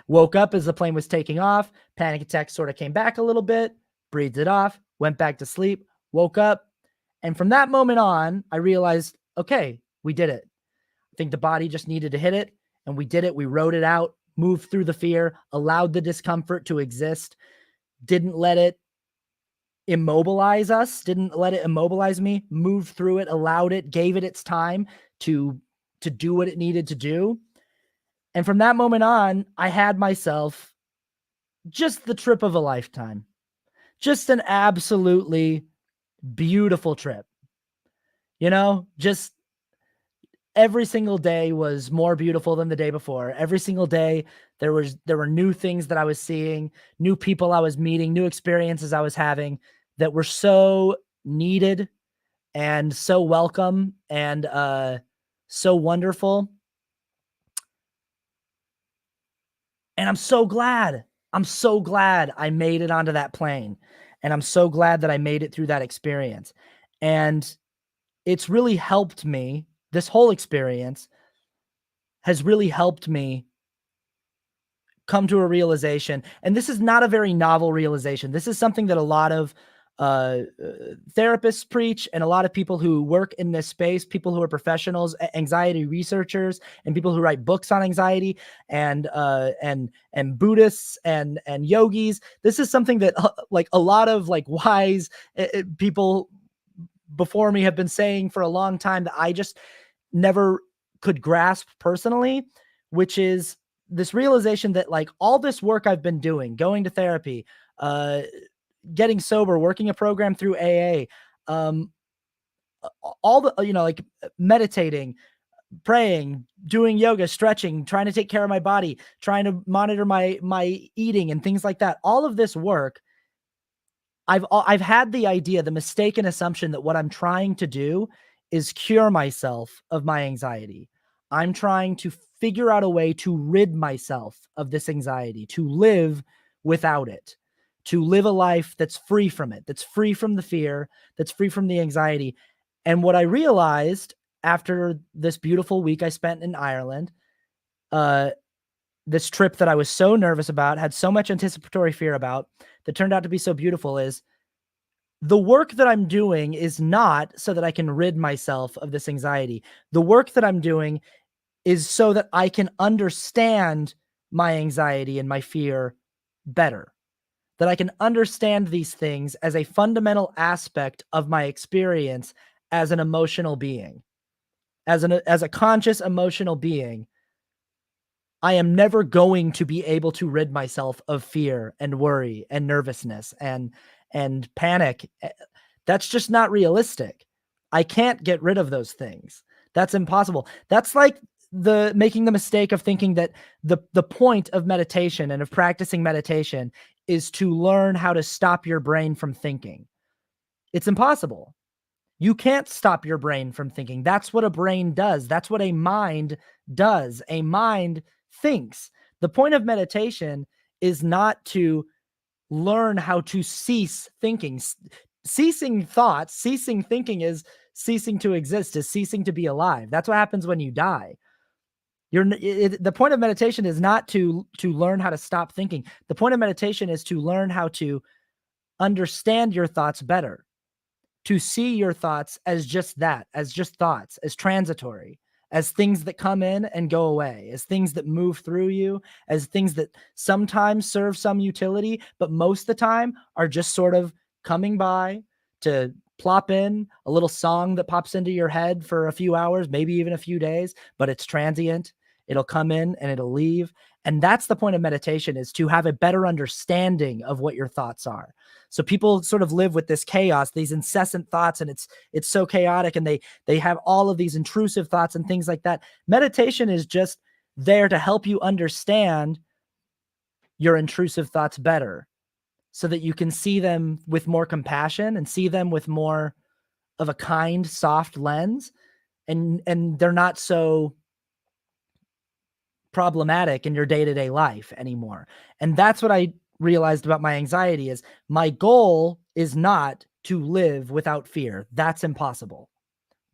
Woke up as the plane was taking off. Panic attack sort of came back a little bit, breathed it off, went back to sleep, woke up. And from that moment on, I realized, okay, we did it. I think the body just needed to hit it, and we did it. We wrote it out, moved through the fear, allowed the discomfort to exist, didn't let it immobilize us, didn't let it immobilize me, moved through it, allowed it, gave it its time to do what it needed to do. And from that moment on, I had myself just the trip of a lifetime. Just an absolutely beautiful trip. You know, just every single day was more beautiful than the day before. Every single day there were new things that I was seeing, new people I was meeting, new experiences I was having that were so needed and so welcome and so wonderful. And I'm so glad I made it onto that plane. And I'm so glad that I made it through that experience. And it's really helped me. This whole experience has really helped me come to a realization. And this is not a very novel realization. This is something that a lot of therapists preach, and a lot of people who work in this space, people who are professionals, anxiety researchers, and people who write books on anxiety, and Buddhists and yogis. This is something that like a lot of like wise people before me have been saying for a long time that I just never could grasp personally, which is this realization that like all this work I've been doing, going to therapy, getting sober, working a program through AA, all the, like meditating, praying, doing yoga, stretching, trying to take care of my body, trying to monitor my eating and things like that. All of this work, I've had the idea, the mistaken assumption that what I'm trying to do is cure myself of my anxiety. I'm trying to figure out a way to rid myself of this anxiety, to live without it, to live a life that's free from it, that's free from the fear, that's free from the anxiety. And what I realized after this beautiful week I spent in Ireland, this trip that I was so nervous about, had so much anticipatory fear about, that turned out to be so beautiful, is the work that I'm doing is not so that I can rid myself of this anxiety. The work that I'm doing is so that I can understand my anxiety and my fear better, that I can understand these things as a fundamental aspect of my experience as an emotional being, as a conscious emotional being. I am never going to be able to rid myself of fear and worry and nervousness and panic. That's just not realistic. I can't get rid of those things. That's impossible. That's like making the mistake of thinking that the point of meditation and of practicing meditation is to learn how to stop your brain from thinking. It's impossible. You can't stop your brain from thinking. That's what a brain does. That's what a mind does. A mind thinks. The point of meditation is not to learn how to cease thinking. Ceasing thoughts, ceasing thinking is ceasing to exist, is ceasing to be alive. That's what happens when you die. The point of meditation is not to learn how to stop thinking. The point of meditation is to learn how to understand your thoughts better, to see your thoughts as just that, as just thoughts, as transitory, as things that come in and go away, as things that move through you, as things that sometimes serve some utility, but most of the time are just sort of coming by to plop in a little song that pops into your head for a few hours, maybe even a few days, but it's transient. It'll come in and it'll leave. And that's the point of meditation, is to have a better understanding of what your thoughts are. So people sort of live with this chaos, these incessant thoughts, and it's so chaotic, and they have all of these intrusive thoughts and things like that. Meditation is just there to help you understand your intrusive thoughts better, so that you can see them with more compassion and see them with more of a kind, soft lens, and they're not so problematic in your day-to-day life anymore. And that's what I realized about my anxiety, is my goal is not to live without fear. That's impossible.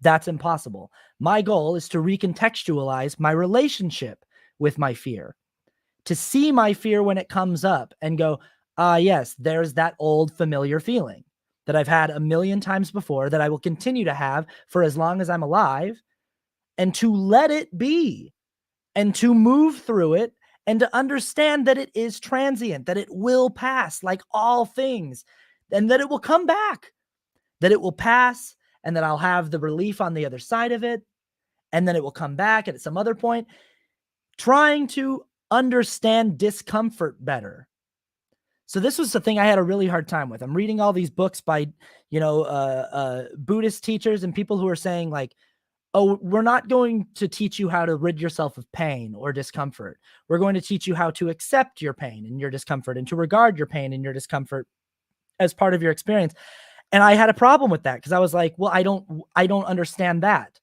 That's impossible. My goal is to recontextualize my relationship with my fear, to see my fear when it comes up and go, yes, there's that old familiar feeling that I've had a million times before, that I will continue to have for as long as I'm alive, and to let it be, and to move through it, and to understand that it is transient, that it will pass like all things, and that it will come back, that it will pass, and that I'll have the relief on the other side of it, and then it will come back at some other point. Trying to understand discomfort better. So this was the thing I had a really hard time with. I'm reading all these books by, Buddhist teachers and people who are saying like, oh, we're not going to teach you how to rid yourself of pain or discomfort. We're going to teach you how to accept your pain and your discomfort, and to regard your pain and your discomfort as part of your experience. And I had a problem with that, because I was like, well, I don't understand that.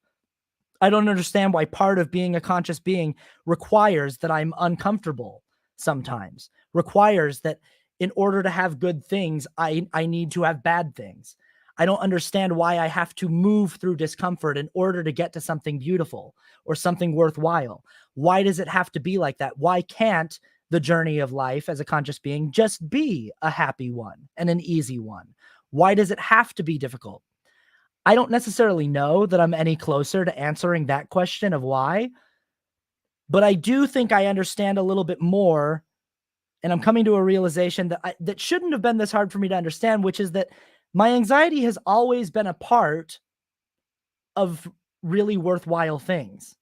I don't understand why part of being a conscious being requires that I'm uncomfortable sometimes, requires that in order to have good things, I need to have bad things. I don't understand why I have to move through discomfort in order to get to something beautiful or something worthwhile. Why does it have to be like that? Why can't the journey of life as a conscious being just be a happy one and an easy one? Why does it have to be difficult? I don't necessarily know that I'm any closer to answering that question of why, but I do think I understand a little bit more, and I'm coming to a realization that shouldn't have been this hard for me to understand, which is that my anxiety has always been a part of really worthwhile things.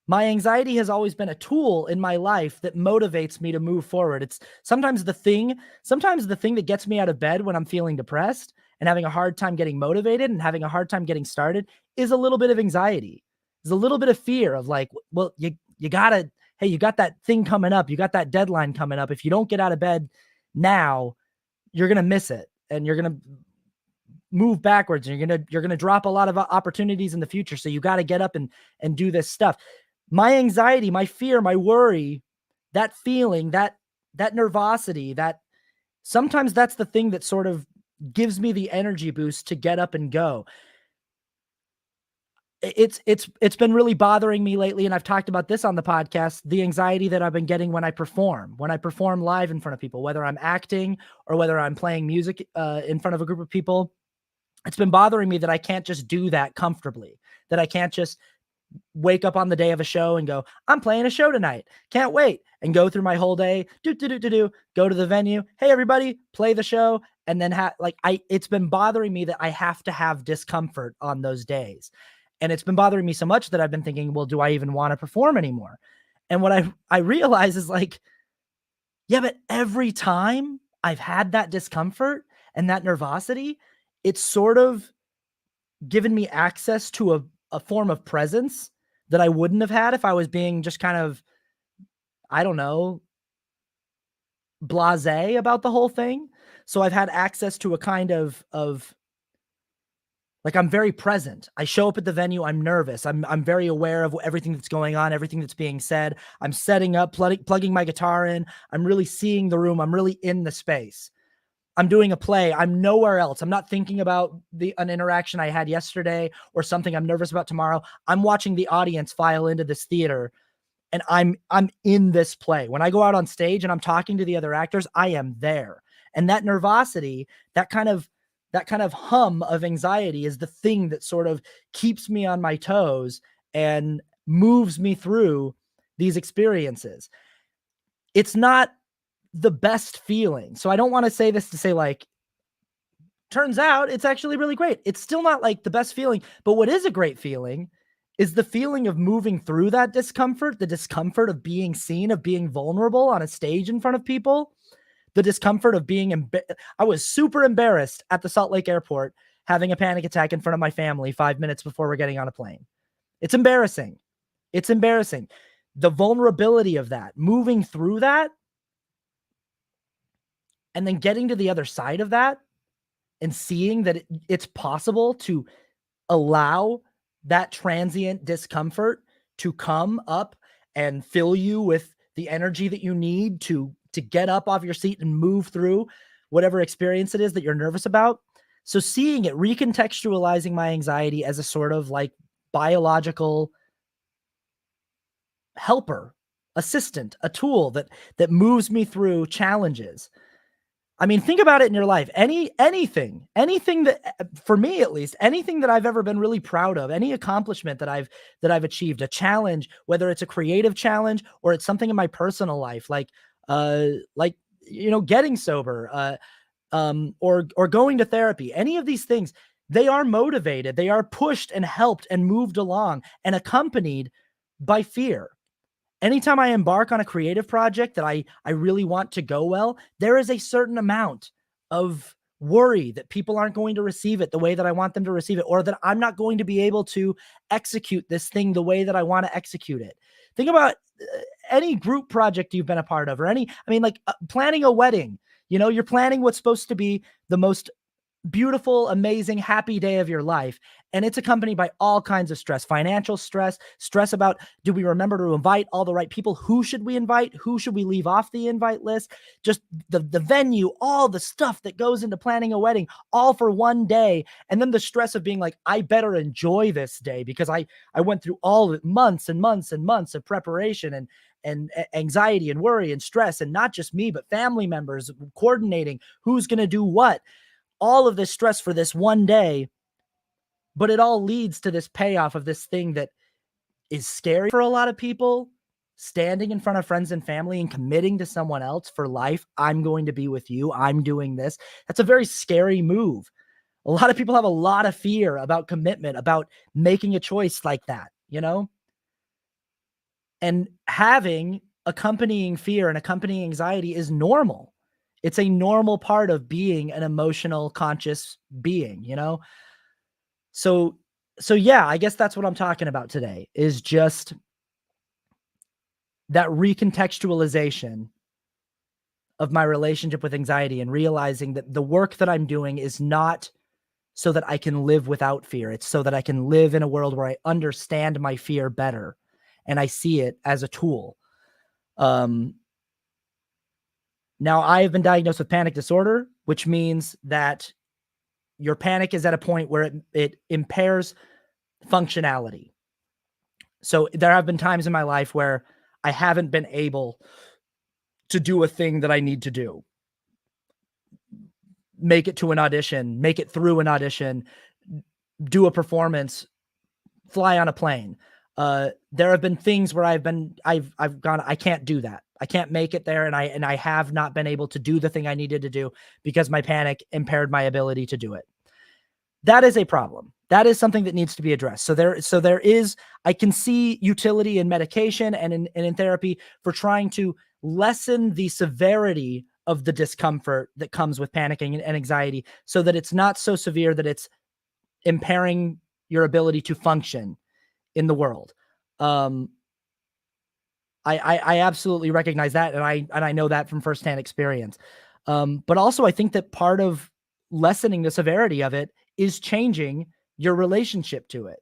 My anxiety has always been a tool in my life that motivates me to move forward. It's sometimes the thing that gets me out of bed when I'm feeling depressed and having a hard time getting motivated and having a hard time getting started is a little bit of anxiety. There's a little bit of fear of like, well, you gotta, hey, you got that thing coming up. You got that deadline coming up. If you don't get out of bed now, you're going to miss it and you're going to move backwards and you're going to drop a lot of opportunities in the future. So you got to get up and do this stuff. My anxiety, my fear, my worry, that feeling, that nervosity, that sometimes that's the thing that sort of gives me the energy boost to get up and go. It's been really bothering me lately, and I've talked about this on the podcast, the anxiety that I've been getting when I perform live in front of people, whether I'm acting or whether I'm playing music in front of a group of people. It's been bothering me that I can't just do that comfortably, that I can't just wake up on the day of a show and go, I'm playing a show tonight. Can't wait. And go through my whole day, go to the venue. Hey, everybody, play the show. And then it's been bothering me that I have to have discomfort on those days. And it's been bothering me so much that I've been thinking, well, do I even want to perform anymore? And what I realize is like, yeah, but every time I've had that discomfort and that nervosity, it's sort of given me access to a form of presence that I wouldn't have had if I was being just kind of, I don't know, blasé about the whole thing. So I've had access to a kind of like, I'm very present. I show up at the venue. I'm nervous. I'm very aware of everything that's going on, everything that's being said. I'm setting up, plugging my guitar in. I'm really seeing the room. I'm really in the space. I'm doing a play. I'm nowhere else. I'm not thinking about an interaction I had yesterday or something I'm nervous about tomorrow. I'm watching the audience file into this theater, and I'm in this play. When I go out on stage and I'm talking to the other actors, I am there. And that nervosity, that kind of hum of anxiety is the thing that sort of keeps me on my toes and moves me through these experiences. It's not the best feeling. So I don't want to say this to say like, turns out it's actually really great. It's still not like the best feeling, but what is a great feeling is the feeling of moving through that discomfort, the discomfort of being seen, of being vulnerable on a stage in front of people, the discomfort of being, I was super embarrassed at the Salt Lake airport having a panic attack in front of my family 5 minutes before we're getting on a plane. It's embarrassing. It's embarrassing. The vulnerability of that, moving through that, and then getting to the other side of that and seeing that it's possible to allow that transient discomfort to come up and fill you with the energy that you need to get up off your seat and move through whatever experience it is that you're nervous about. So seeing it, recontextualizing my anxiety as a sort of like biological helper, assistant, a tool that moves me through challenges. I mean, think about it in your life. Anything that, for me at least, anything that I've ever been really proud of, any accomplishment that I've achieved, a challenge, whether it's a creative challenge or it's something in my personal life, like getting sober, or going to therapy, any of these things, they are motivated, they are pushed and helped and moved along and accompanied by fear. Anytime I embark on a creative project that I really want to go well, there is a certain amount of worry that people aren't going to receive it the way that I want them to receive it, or that I'm not going to be able to execute this thing the way that I want to execute it. Think about any group project you've been a part of, or planning a wedding. You're planning what's supposed to be the most beautiful, amazing, happy day of your life. And it's accompanied by all kinds of stress, financial stress about, do we remember to invite all the right people? Who should we invite? Who should we leave off the invite list? Just the venue, all the stuff that goes into planning a wedding, all for one day. And then the stress of being like, I better enjoy this day because I went through all the months and months and months of preparation and anxiety and worry and stress, and not just me, but family members coordinating who's going to do what. all of this stress for this one day, but it all leads to this payoff of this thing that is scary for a lot of people, standing in front of friends and family and committing to someone else for life. I'm going to be with you. I'm doing this. That's a very scary move. A lot of people have a lot of fear about commitment, about making a choice like that, you know? And having accompanying fear and accompanying anxiety is normal. It's a normal part of being an emotional, conscious being, you know? So yeah, I guess that's what I'm talking about today, is just that recontextualization of my relationship with anxiety and realizing that the work that I'm doing is not so that I can live without fear. It's so that I can live in a world where I understand my fear better and I see it as a tool. Now, I have been diagnosed with panic disorder, which means that your panic is at a point where it impairs functionality. So there have been times in my life where I haven't been able to do a thing that I need to do. Make it to an audition, make it through an audition, do a performance, fly on a plane. There have been things where I've gone, I can't do that. I can't make it there. And I have not been able to do the thing I needed to do because my panic impaired my ability to do it. That is a problem. That is something that needs to be addressed. So there is, I can see utility in medication and in therapy for trying to lessen the severity of the discomfort that comes with panicking and anxiety, so that it's not so severe that it's impairing your ability to function in the world. I absolutely recognize that. And I know that from firsthand experience. But also I think that part of lessening the severity of it is changing your relationship to it,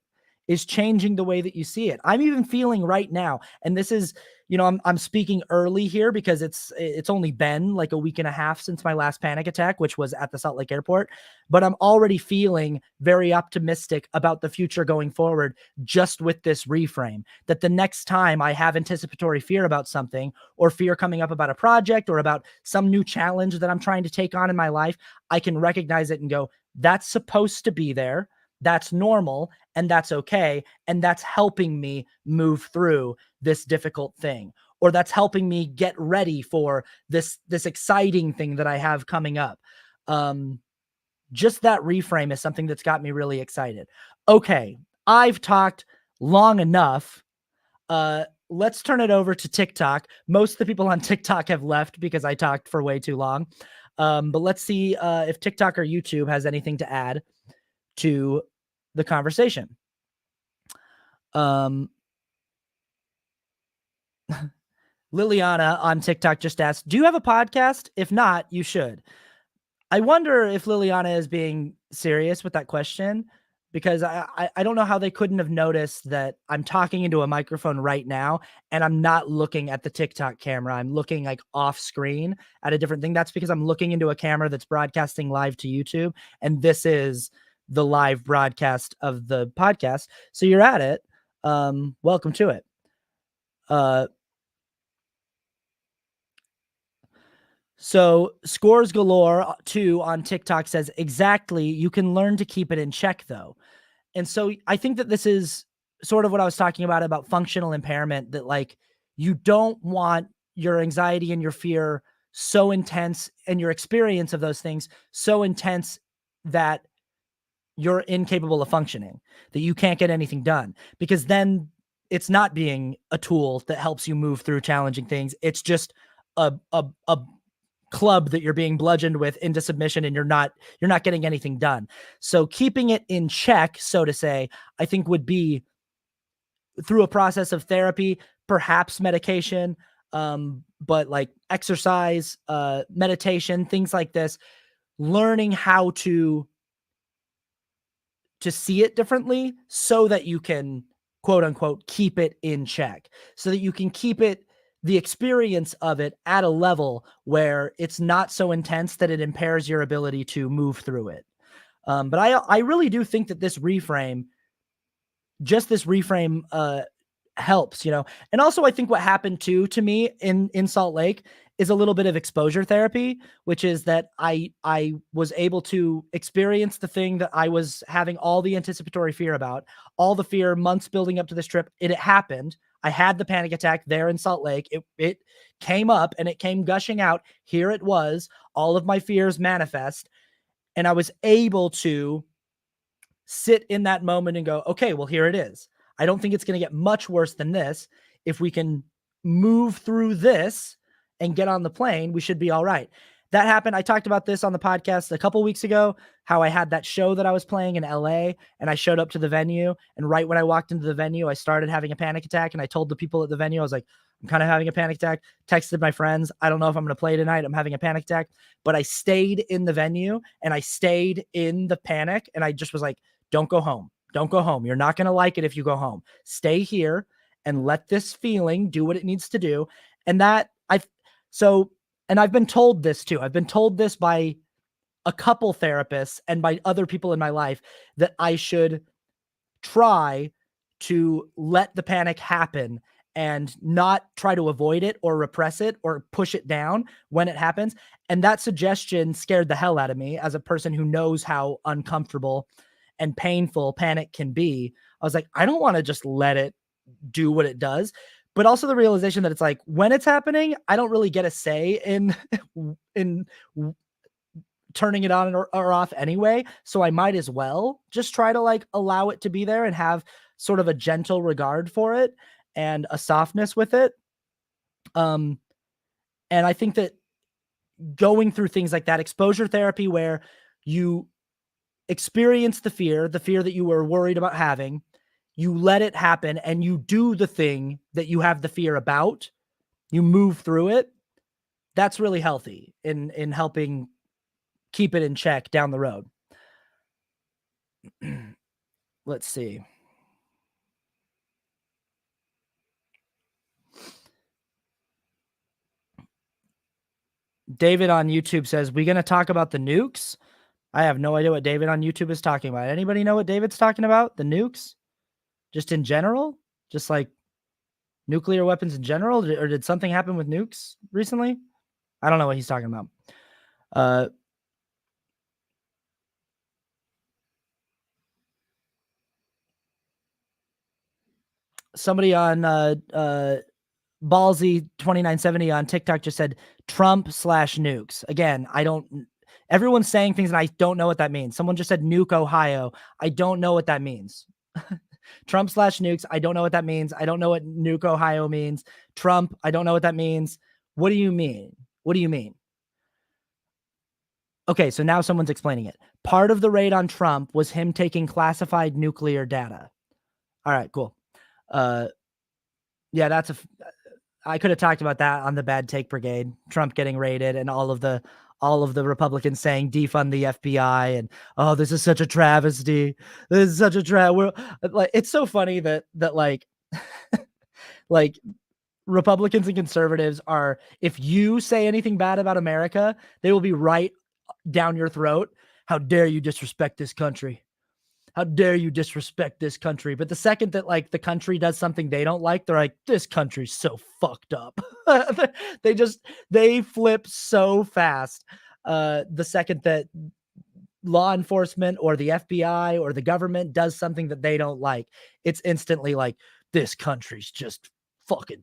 is changing the way that you see it. I'm even feeling right now, and this is, you know, I'm speaking early here because it's only been like a week and a half since my last panic attack, which was at the Salt Lake airport, but I'm already feeling very optimistic about the future going forward, just with this reframe, that the next time I have anticipatory fear about something, or fear coming up about a project or about some new challenge that I'm trying to take on in my life, I can recognize it and go, that's supposed to be there. That's normal, and that's okay. And that's helping me move through this difficult thing, or that's helping me get ready for this exciting thing that I have coming up. Just that reframe is something that's got me really excited. Okay, I've talked long enough. Let's turn it over to TikTok. Most of the people on TikTok have left because I talked for way too long. But let's see if TikTok or YouTube has anything to add to the conversation. Liliana on TikTok just asked, do you have a podcast? If not, you should. I wonder if Liliana is being serious with that question, because I don't know how they couldn't have noticed that I'm talking into a microphone right now and I'm not looking at the TikTok camera. I'm looking like off screen at a different thing. That's because I'm looking into a camera that's broadcasting live to YouTube, and this is the live broadcast of the podcast. So you're at it. Welcome to it. So Scores Galore 2 on TikTok says, exactly, you can learn to keep it in check though. And so I think that this is sort of what I was talking about functional impairment, that like, you don't want your anxiety and your fear so intense, and your experience of those things so intense that you're incapable of functioning, that you can't get anything done, because then it's not being a tool that helps you move through challenging things. It's just a club that you're being bludgeoned with into submission, and you're not getting anything done. So keeping it in check, so to say, I think would be through a process of therapy, perhaps medication, but like exercise, meditation, things like this, learning how to see it differently so that you can, quote unquote, keep it in check, so that you can keep it, the experience of it, at a level where it's not so intense that it impairs your ability to move through it. But I really do think that this reframe, helps, and also I think what happened too to me in Salt Lake is a little bit of exposure therapy, which is that I was able to experience the thing that I was having all the anticipatory fear about, all the fear months building up to this trip. It happened. I had the panic attack there in Salt Lake. It came up and it came gushing out. Here it was, all of my fears manifest, and I was able to sit in that moment and go, okay, well, here it is. I don't think it's going to get much worse than this. If we can move through this and get on the plane, we should be all right. That happened. I talked about this on the podcast a couple weeks ago, how I had that show that I was playing in LA and I showed up to the venue. And right when I walked into the venue, I started having a panic attack. And I told the people at the venue, I was like, I'm kind of having a panic attack. Texted my friends, I don't know if I'm going to play tonight. I'm having a panic attack. But I stayed in the venue and I stayed in the panic. And I just was like, don't go home. Don't go home. You're not going to like it if you go home. Stay here and let this feeling do what it needs to do. And I've been told this too. I've been told this by a couple therapists and by other people in my life that I should try to let the panic happen and not try to avoid it or repress it or push it down when it happens. And that suggestion scared the hell out of me as a person who knows how uncomfortable and painful panic can be. I was like, I don't want to just let it do what it does. But also the realization that it's like, when it's happening, I don't really get a say in turning it on or off anyway. So I might as well just try to like allow it to be there and have sort of a gentle regard for it and a softness with it. And I think that going through things like that, exposure therapy, where you experience the fear that you were worried about having, you let it happen and you do the thing that you have the fear about, you move through it. That's really healthy in helping keep it in check down the road. Let's see. David on YouTube says, we going to talk about the nukes? I have no idea what David on YouTube is talking about. Anybody know what David's talking about? The nukes? Just in general? Just like nuclear weapons in general? Or did something happen with nukes recently? I don't know what he's talking about. Somebody on Ballsy 2970 on TikTok just said Trump/nukes. Again, everyone's saying things and I don't know what that means. Someone just said nuke Ohio. I don't know what that means. Trump/nukes. I don't know what that means. I don't know what nuke Ohio means. Trump. I don't know what that means. What do you mean? What do you mean? Okay, so now someone's explaining it. Part of the raid on Trump was him taking classified nuclear data. All right, cool. Yeah, I could have talked about that on the Bad Take Brigade, Trump getting raided and all of the Republicans saying defund the FBI and, oh, this is such a travesty. This is such a like, it's so funny that like like Republicans and conservatives are, if you say anything bad about America, they will be right down your throat. How dare you disrespect this country? How dare you disrespect this country? But the second that like the country does something they don't like, they're like, this country's so fucked up. they flip so fast. The second that law enforcement or the FBI or the government does something that they don't like, it's instantly like, this country's just fucking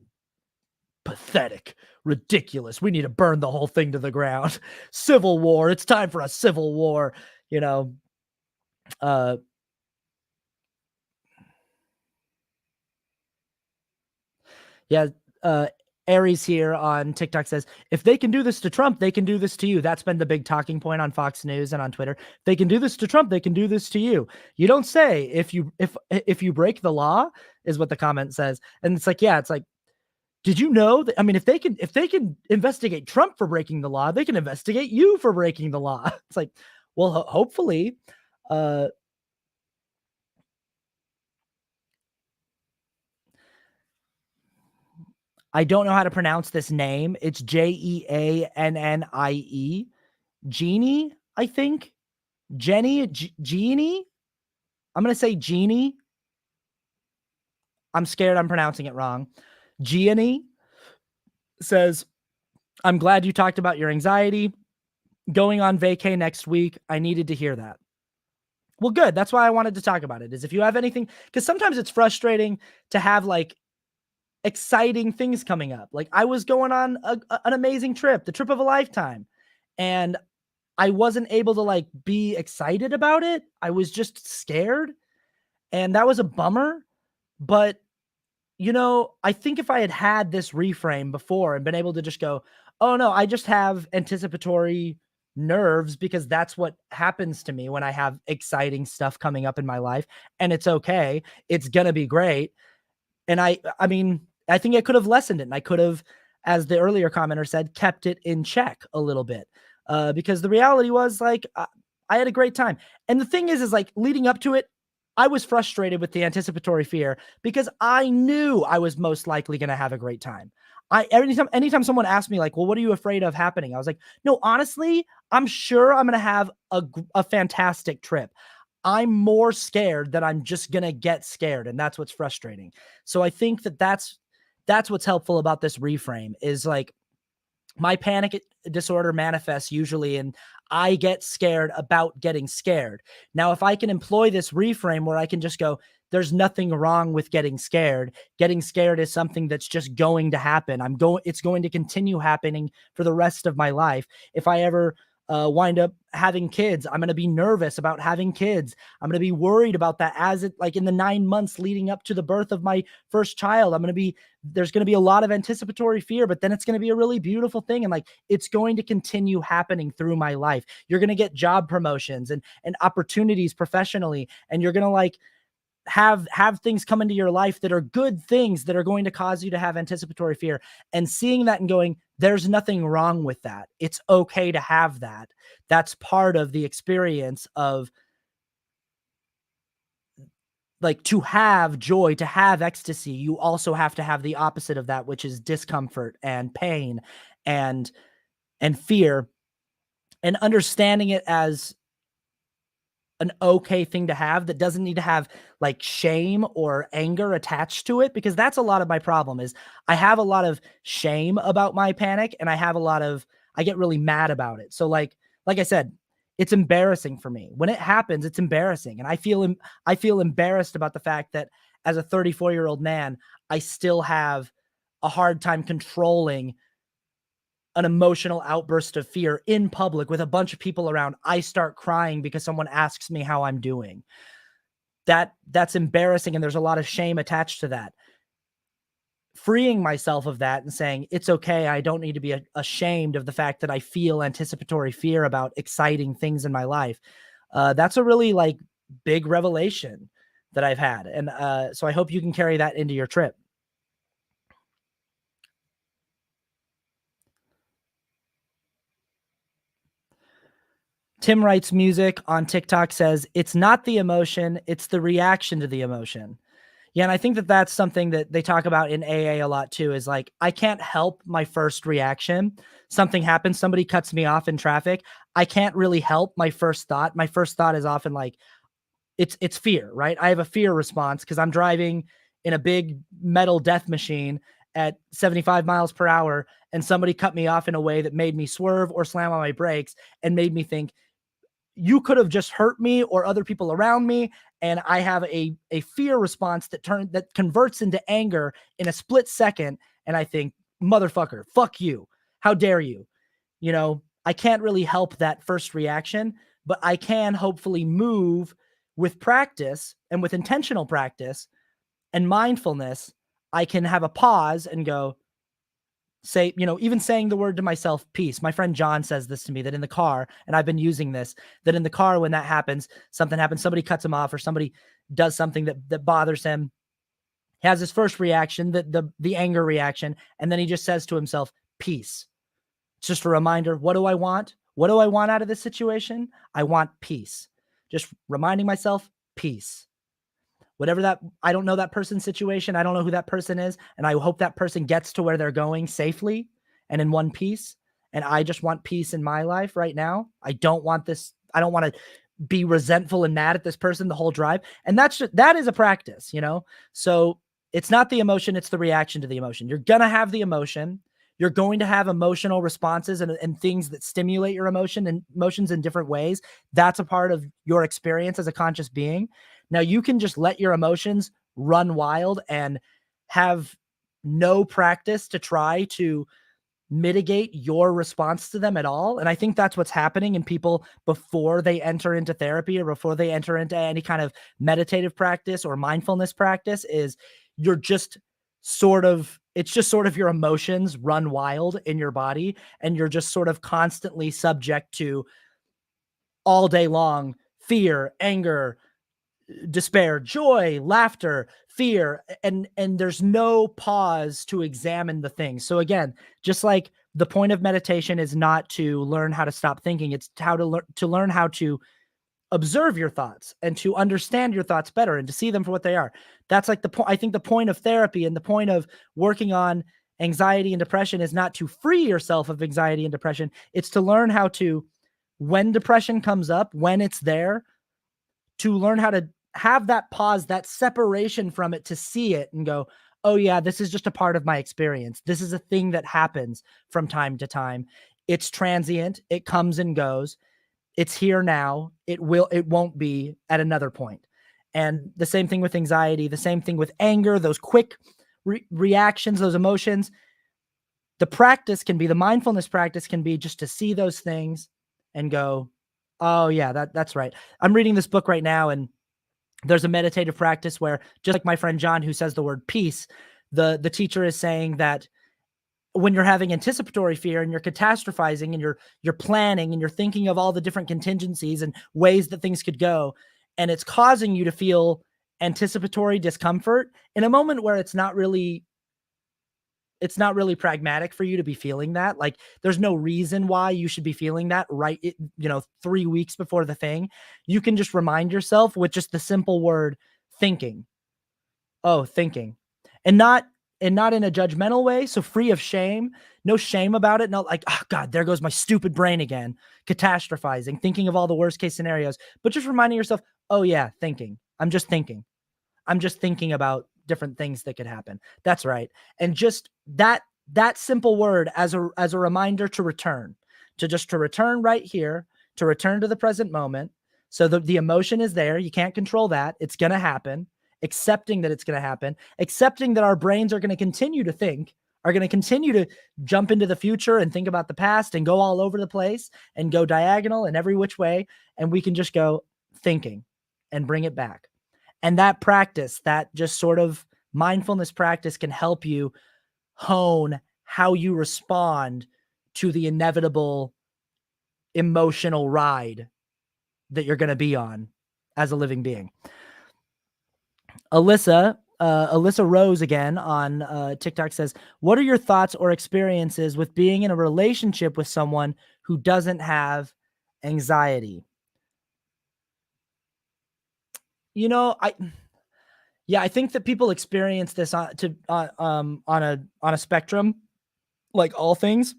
pathetic, ridiculous. We need to burn the whole thing to the ground. Civil war. It's time for a civil war, Yeah, Aries here on TikTok says, if they can do this to Trump, they can do this to you. That's been the big talking point on Fox News and on Twitter. If they can do this to Trump, they can do this to you. You don't say if you break the law, is what the comment says. And it's like, yeah, it's like, did you know that? I mean, if they can investigate Trump for breaking the law, they can investigate you for breaking the law. It's like, well, hopefully, I don't know how to pronounce this name. It's Jeannie. Jeannie, I think. Jeannie. I'm going to say Jeannie. I'm scared I'm pronouncing it wrong. Gianni says, I'm glad you talked about your anxiety. Going on vacay next week. I needed to hear that. Well, good. That's why I wanted to talk about it, is if you have anything, because sometimes it's frustrating to have like exciting things coming up. Like I was going on an amazing trip, the trip of a lifetime, and I wasn't able to like be excited about it. I was just scared, and that was a bummer. But you know, I think if I had had this reframe before and been able to just go, oh no, I just have anticipatory nerves because that's what happens to me when I have exciting stuff coming up in my life, and it's okay. It's going to be great. And I mean, I think I could have lessened it, and I could have, as the earlier commenter said, kept it in check a little bit. Because the reality was like, I had a great time. And the thing is like leading up to it, I was frustrated with the anticipatory fear because I knew I was most likely going to have a great time. Anytime someone asked me like, well, what are you afraid of happening? I was like, no, honestly, I'm sure I'm going to have a fantastic trip. I'm more scared that I'm just going to get scared. And that's what's frustrating. So I think that's what's helpful about this reframe is like my panic disorder manifests usually in I get scared about getting scared. Now, if I can employ this reframe where I can just go, there's nothing wrong with getting scared. Getting scared is something that's just going to happen. It's going to continue happening for the rest of my life. If I ever wind up having kids, I'm going to be nervous about having kids. I'm going to be worried about that as it like in the 9 months leading up to the birth of my first child. There's going to be a lot of anticipatory fear, but then it's going to be a really beautiful thing. And like, it's going to continue happening through my life. You're going to get job promotions and opportunities professionally. And you're going to like, have things come into your life that are good things that are going to cause you to have anticipatory fear, and seeing that and going, there's nothing wrong with that. It's okay to have that. That's part of the experience of like, to have joy, to have ecstasy. You also have to have the opposite of that, which is discomfort and pain and fear, and understanding it as an okay thing to have that doesn't need to have like shame or anger attached to it, because that's a lot of my problem is I have a lot of shame about my panic, and I get really mad about it. So like I said, it's embarrassing for me when it happens. It's embarrassing. And I feel embarrassed about the fact that as a 34-year-old man, I still have a hard time controlling an emotional outburst of fear in public with a bunch of people around. I start crying because someone asks me how I'm doing. That's embarrassing. And there's a lot of shame attached to that. Freeing myself of that and saying, it's okay. I don't need to be ashamed of the fact that I feel anticipatory fear about exciting things in my life. That's a really like big revelation that I've had. And so I hope you can carry that into your trip. Tim Wright's music on TikTok says, it's not the emotion, it's the reaction to the emotion. Yeah, and I think that that's something that they talk about in AA a lot too, is like, I can't help my first reaction. Something happens, somebody cuts me off in traffic. I can't really help my first thought. My first thought is often like, it's fear, right? I have a fear response because I'm driving in a big metal death machine at 75 miles per hour, and somebody cut me off in a way that made me swerve or slam on my brakes and made me think, you could have just hurt me or other people around me. And I have a fear response that converts into anger in a split second. And I think, motherfucker, fuck you. How dare you? You know, I can't really help that first reaction, but I can hopefully move with practice and with intentional practice and mindfulness. I can have a pause and go, say, you know, even saying the word to myself, peace. My friend John says this to me, that in the car, and I've been using this, that in the car, when that happens, something happens, somebody cuts him off or somebody does something that bothers him. He has his first reaction, the anger reaction. And then he just says to himself, peace. It's just a reminder. What do I want? What do I want out of this situation? I want peace. Just reminding myself, peace. Whatever that, I don't know that person's situation. I don't know who that person is. And I hope that person gets to where they're going safely and in one piece. And I just want peace in my life right now. I don't want this. I don't want to be resentful and mad at this person the whole drive. And that is a practice, you know? So It's not the emotion, it's the reaction to the emotion. You're going to have the emotion. You're going to have emotional responses and things that stimulate your emotion and emotions in different ways. That's a part of your experience as a conscious being. Now you can just let your emotions run wild and have no practice to try to mitigate your response to them at all. And I think that's what's happening in people before they enter into therapy or before they enter into any kind of meditative practice or mindfulness practice is you're just it's just sort of your emotions run wild in your body. And you're just sort of constantly subject to all day long fear, anger, despair, joy, laughter, fear, and there's no pause to examine the things. So again, just like the point of meditation is not to learn how to stop thinking, it's how to learn how to observe your thoughts and to understand your thoughts better and to see them for what they are. That's like the point. I think the point of therapy and the point of working on anxiety and depression is not to free yourself of anxiety and depression. It's to learn how to, when depression comes up, when it's there, to learn how to have that pause, that separation from it, to see it and go, oh yeah, this is just a part of my experience. This is a thing that happens from time to time. It's transient. It comes and goes. It's here now. It won't be at another point. And the same thing with anxiety, the same thing with anger, those quick reactions, those emotions. The mindfulness practice can be just to see those things and go, oh yeah, that's right. I'm reading this book right now, and there's a meditative practice where, just like my friend John, who says the word peace, the teacher is saying that when you're having anticipatory fear and you're catastrophizing and you're planning and you're thinking of all the different contingencies and ways that things could go, and it's causing you to feel anticipatory discomfort in a moment where it's not really pragmatic for you to be feeling that. Like, there's no reason why you should be feeling that 3 weeks before the thing. You can just remind yourself with just the simple word thinking. Oh, thinking. And not in a judgmental way. So free of shame, no shame about it. Not like, oh God, there goes my stupid brain again, catastrophizing, thinking of all the worst case scenarios, but just reminding yourself, oh yeah, thinking. I'm just thinking. I'm just thinking about different things that could happen. That's right. And just that simple word as a reminder to return right here, to return to the present moment. So the emotion is there. You can't control that. It's going to happen. Accepting that it's going to happen, accepting that our brains are going to continue to think, are going to continue to jump into the future and think about the past and go all over the place and go diagonal in every which way. And we can just go thinking and bring it back. And that practice, that just sort of mindfulness practice, can help you hone how you respond to the inevitable emotional ride that you're going to be on as a living being. Alyssa Rose again on TikTok says, what are your thoughts or experiences with being in a relationship with someone who doesn't have anxiety? I think that people experience this on a spectrum, like all things.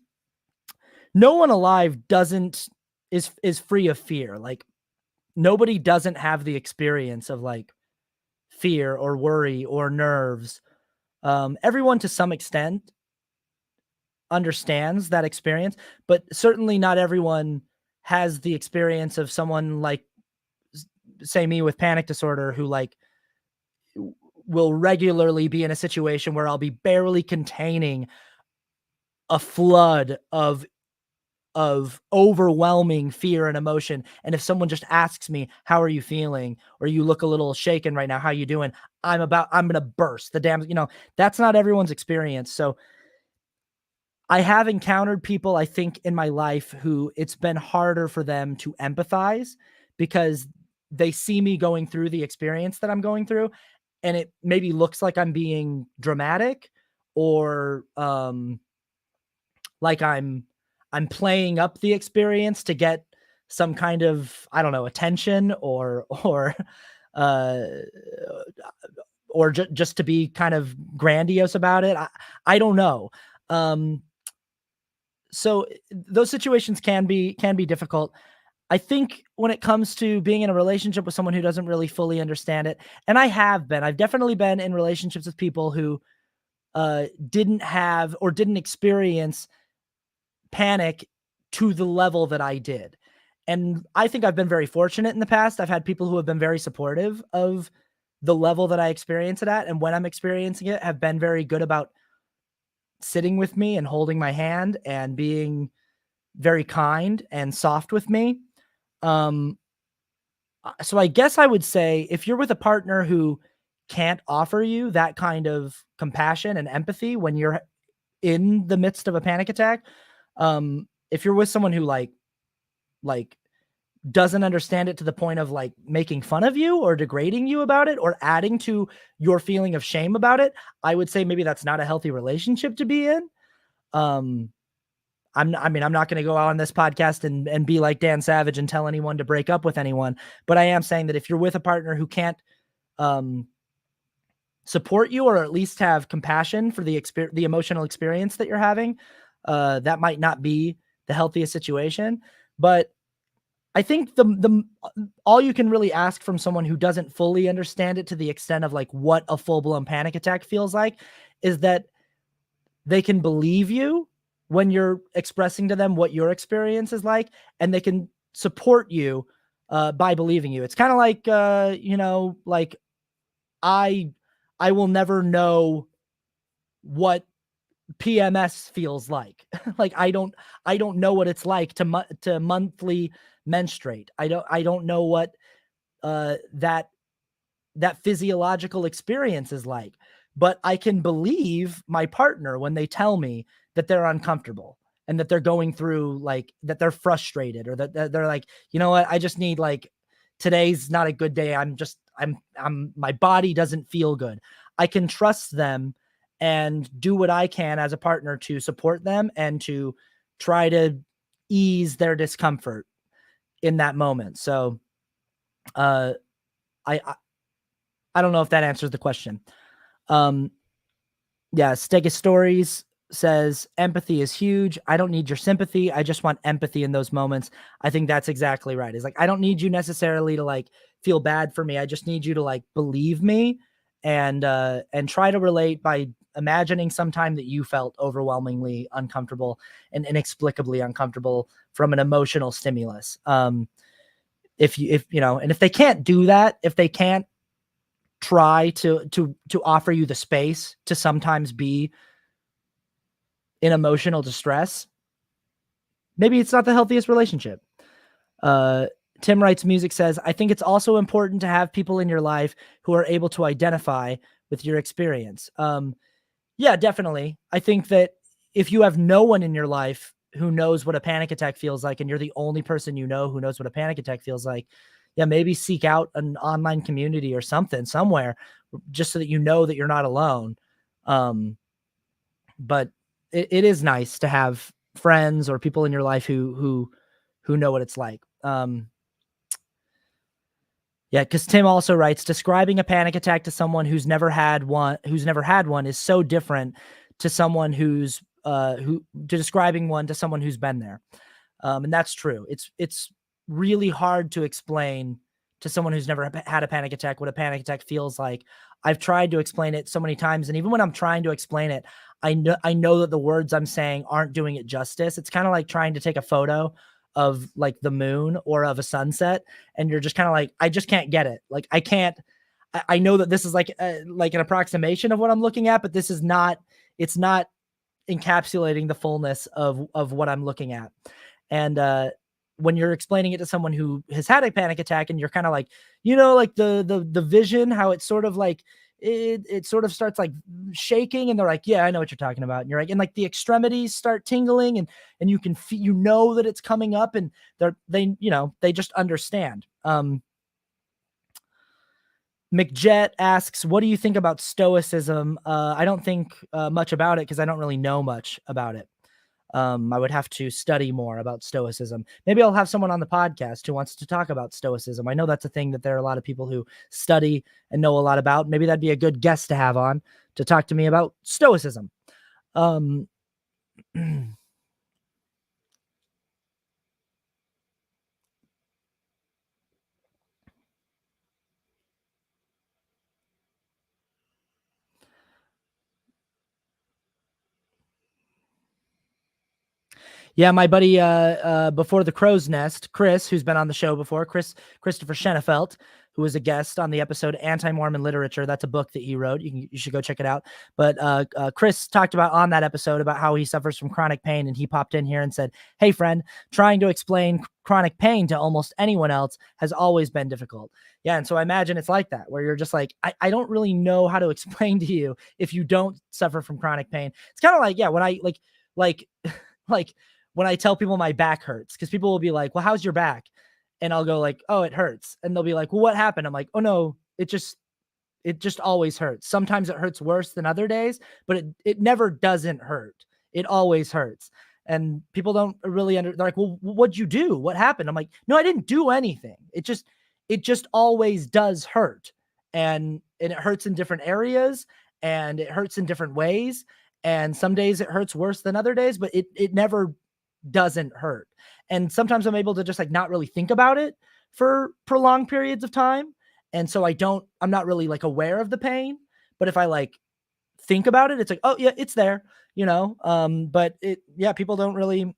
No one alive is free of fear. Like, nobody doesn't have the experience of like fear or worry or nerves. Everyone to some extent understands that experience, but certainly not everyone has the experience of someone like, say, me with panic disorder, who like will regularly be in a situation where I'll be barely containing a flood of overwhelming fear and emotion. And if someone just asks me, how are you feeling? Or you look a little shaken right now, how you doing? I'm going to burst. That's not everyone's experience. So I have encountered people, I think, in my life who it's been harder for them to empathize because they see me going through the experience that I'm going through, and it maybe looks like I'm being dramatic or like I'm playing up the experience to get some kind of, I don't know, attention or just to be kind of grandiose about it. I don't know. So those situations can be difficult. I think when it comes to being in a relationship with someone who doesn't really fully understand it, and I've definitely been in relationships with people who didn't have or didn't experience panic to the level that I did. And I think I've been very fortunate in the past. I've had people who have been very supportive of the level that I experience it at. And when I'm experiencing it, have been very good about sitting with me and holding my hand and being very kind and soft with me. So I guess I would say if you're with a partner who can't offer you that kind of compassion and empathy when you're in the midst of a panic attack, if you're with someone who like doesn't understand it to the point of like making fun of you or degrading you about it or adding to your feeling of shame about it, I would say maybe that's not a healthy relationship to be in. I'm not going to go out on this podcast and be like Dan Savage and tell anyone to break up with anyone, but I am saying that if you're with a partner who can't support you or at least have compassion for the emotional experience that you're having, that might not be the healthiest situation. But I think the all you can really ask from someone who doesn't fully understand it to the extent of like what a full-blown panic attack feels like is that they can believe you when you're expressing to them what your experience is like, and they can support you by believing you. It's kind of like like I will never know what PMS feels like. Like I don't know what it's like to monthly menstruate. I don't know what that physiological experience is like, but I can believe my partner when they tell me that they're uncomfortable and that they're going through like that they're frustrated or that they're like, you know what, I just need like today's not a good day. I'm my body doesn't feel good. I can trust them and do what I can as a partner to support them and to try to ease their discomfort in that moment. So I don't know if that answers the question. Yeah, Stegus Stories says empathy is huge. I don't need your sympathy. I just want empathy in those moments. I think that's exactly right. It's like I don't need you necessarily to like feel bad for me. I just need you to like believe me and try to relate by imagining some time that you felt overwhelmingly uncomfortable and inexplicably uncomfortable from an emotional stimulus. If you know, and if they can't do that, if they can't try to offer you the space to sometimes be in emotional distress, maybe it's not the healthiest relationship. Tim Wright's Music says, I think it's also important to have people in your life who are able to identify with your experience. Yeah, definitely. I think that if you have no one in your life who knows what a panic attack feels like, and you're the only person you know who knows what a panic attack feels like, yeah, maybe seek out an online community or something somewhere just so that you know that you're not alone. But it is nice to have friends or people in your life who know what it's like. Yeah, because Tim also writes, describing a panic attack to someone who's never had one is so different to someone who's describing one to someone who's been there. And that's true. It's really hard to explain to someone who's never had a panic attack what a panic attack feels like. I've tried to explain it so many times, and even when I'm trying to explain it, I know that the words I'm saying aren't doing it justice. It's kind of like trying to take a photo of like the moon or of a sunset, and you're just kind of like, I just can't get it. Like I can't. I know that this is like an approximation of what I'm looking at, but this is not. It's not encapsulating the fullness of what I'm looking at. And when you're explaining it to someone who has had a panic attack, and you're kind of like, like the vision, how it's sort of like it sort of starts like shaking, and they're like, yeah, I know what you're talking about. And you're like, and like the extremities start tingling, and you can feel, that it's coming up, and they just understand. McJet asks, what do you think about stoicism? I don't think much about it because I don't really know much about it. I would have to study more about stoicism. Maybe I'll have someone on the podcast who wants to talk about stoicism. I know that's a thing that there are a lot of people who study and know a lot about. Maybe that'd be a good guest to have on to talk to me about stoicism. Yeah, my buddy, before the crow's nest, Chris, who's been on the show before, Christopher Schenefeld, who was a guest on the episode Anti-Mormon Literature. That's a book that he wrote. You should go check it out. But Chris talked about on that episode about how he suffers from chronic pain, and he popped in here and said, "Hey, friend, trying to explain chronic pain to almost anyone else has always been difficult." Yeah, and so I imagine it's like that, where you're just like, I don't really know how to explain to you if you don't suffer from chronic pain. It's kind of like, yeah, when I like when I tell people my back hurts, because people will be like, "Well, how's your back?" And I'll go like, "Oh, it hurts." And they'll be like, "Well, what happened?" I'm like, "Oh no, it just always hurts. Sometimes it hurts worse than other days, but it never doesn't hurt. It always hurts." And people don't really they're like, "Well, what'd you do? What happened?" I'm like, "No, I didn't do anything. It just always does hurt. And it hurts in different areas, and it hurts in different ways. And some days it hurts worse than other days, but it never doesn't hurt." And sometimes I'm able to just like not really think about it for prolonged periods of time. And so I'm not really like aware of the pain, but if I like think about it, it's like, oh yeah, it's there, but people don't really,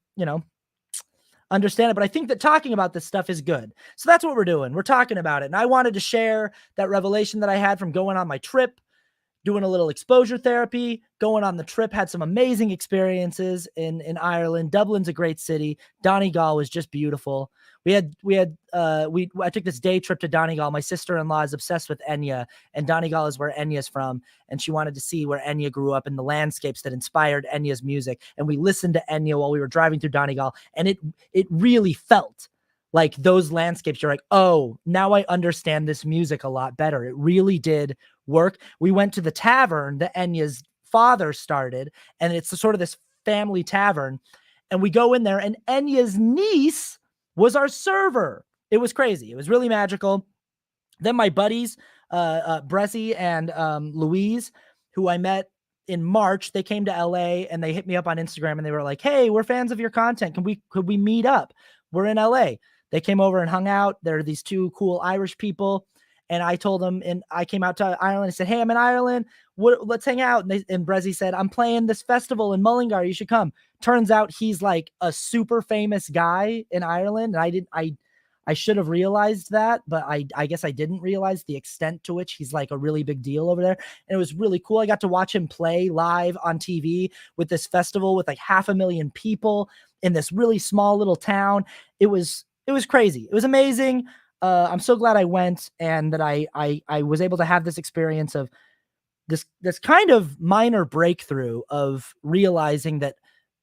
understand it. But I think that talking about this stuff is good. So that's what we're doing. We're talking about it. And I wanted to share that revelation that I had from going on my trip, doing a little exposure therapy, going on the trip, had some amazing experiences in Ireland. Dublin's a great city. Donegal was just beautiful. I took this day trip to Donegal. My sister-in-law is obsessed with Enya, and Donegal is where Enya's from. And she wanted to see where Enya grew up and the landscapes that inspired Enya's music. And we listened to Enya while we were driving through Donegal. And it really felt like those landscapes. You're like, oh, now I understand this music a lot better. It really did work. We went to the tavern that Enya's father started, and it's sort of this family tavern. And we go in there, and Enya's niece was our server. It was crazy. It was really magical. Then my buddies, Bressy and Louise, who I met in March, they came to LA and they hit me up on Instagram and they were like, "Hey, we're fans of your content. Could we meet up? We're in LA." They came over and hung out. There are these two cool Irish people. And I told them, and I came out to Ireland and said, "Hey, I'm in Ireland. Let's hang out." And Brezzy said, "I'm playing this festival in Mullingar. You should come." Turns out he's like a super famous guy in Ireland. And I should have realized that, but I guess I didn't realize the extent to which he's like a really big deal over there. And it was really cool. I got to watch him play live on TV with this festival with like 500,000 people in this really small little town. It was crazy. It was amazing. I'm so glad I went, and that I was able to have this experience of this kind of minor breakthrough of realizing that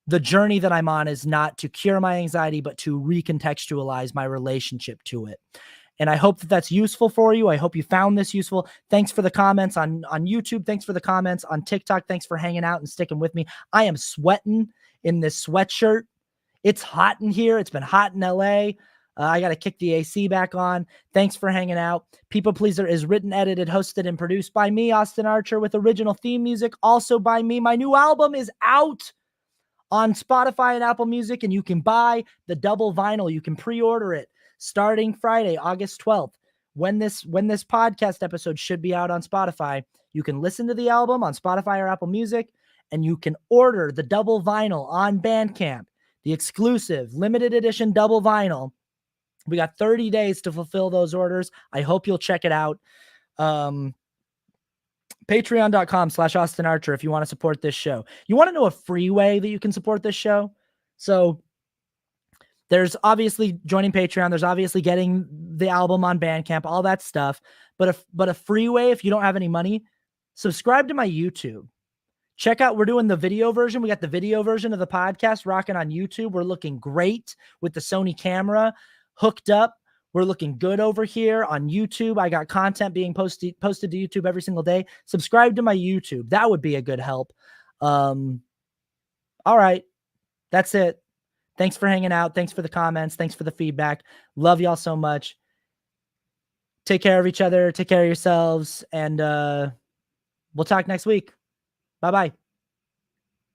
the journey that I'm on is not to cure my anxiety, but to recontextualize my relationship to it. And I hope that that's useful for you. I hope you found this useful. Thanks for the comments on YouTube. Thanks for the comments on TikTok. Thanks for hanging out and sticking with me. I am sweating in this sweatshirt. It's hot in here. It's been hot in LA. I got to kick the AC back on. Thanks for hanging out. People Pleaser is written, edited, hosted, and produced by me, Austin Archer, with original theme music also by me. My new album is out on Spotify and Apple Music, and you can buy the double vinyl. You can pre-order it starting Friday, August 12th. When this podcast episode should be out on Spotify, you can listen to the album on Spotify or Apple Music, and you can order the double vinyl on Bandcamp, the exclusive limited edition double vinyl. We got 30 days to fulfill those orders. I hope you'll check it out. Patreon.com/Austin Archer if you want to support this show. You want to know a free way that you can support this show? So there's obviously joining Patreon. There's obviously getting the album on Bandcamp, all that stuff. But a free way, if you don't have any money, subscribe to my YouTube. Check out, we're doing the video version. We got the video version of the podcast rocking on YouTube. We're looking great with the Sony camera hooked up. We're looking good over here on YouTube. I got content being posted to YouTube every single day. Subscribe to my YouTube. That would be a good help. All right. That's it. Thanks for hanging out. Thanks for the comments. Thanks for the feedback. Love y'all so much. Take care of each other. Take care of yourselves. And we'll talk next week. Bye-bye.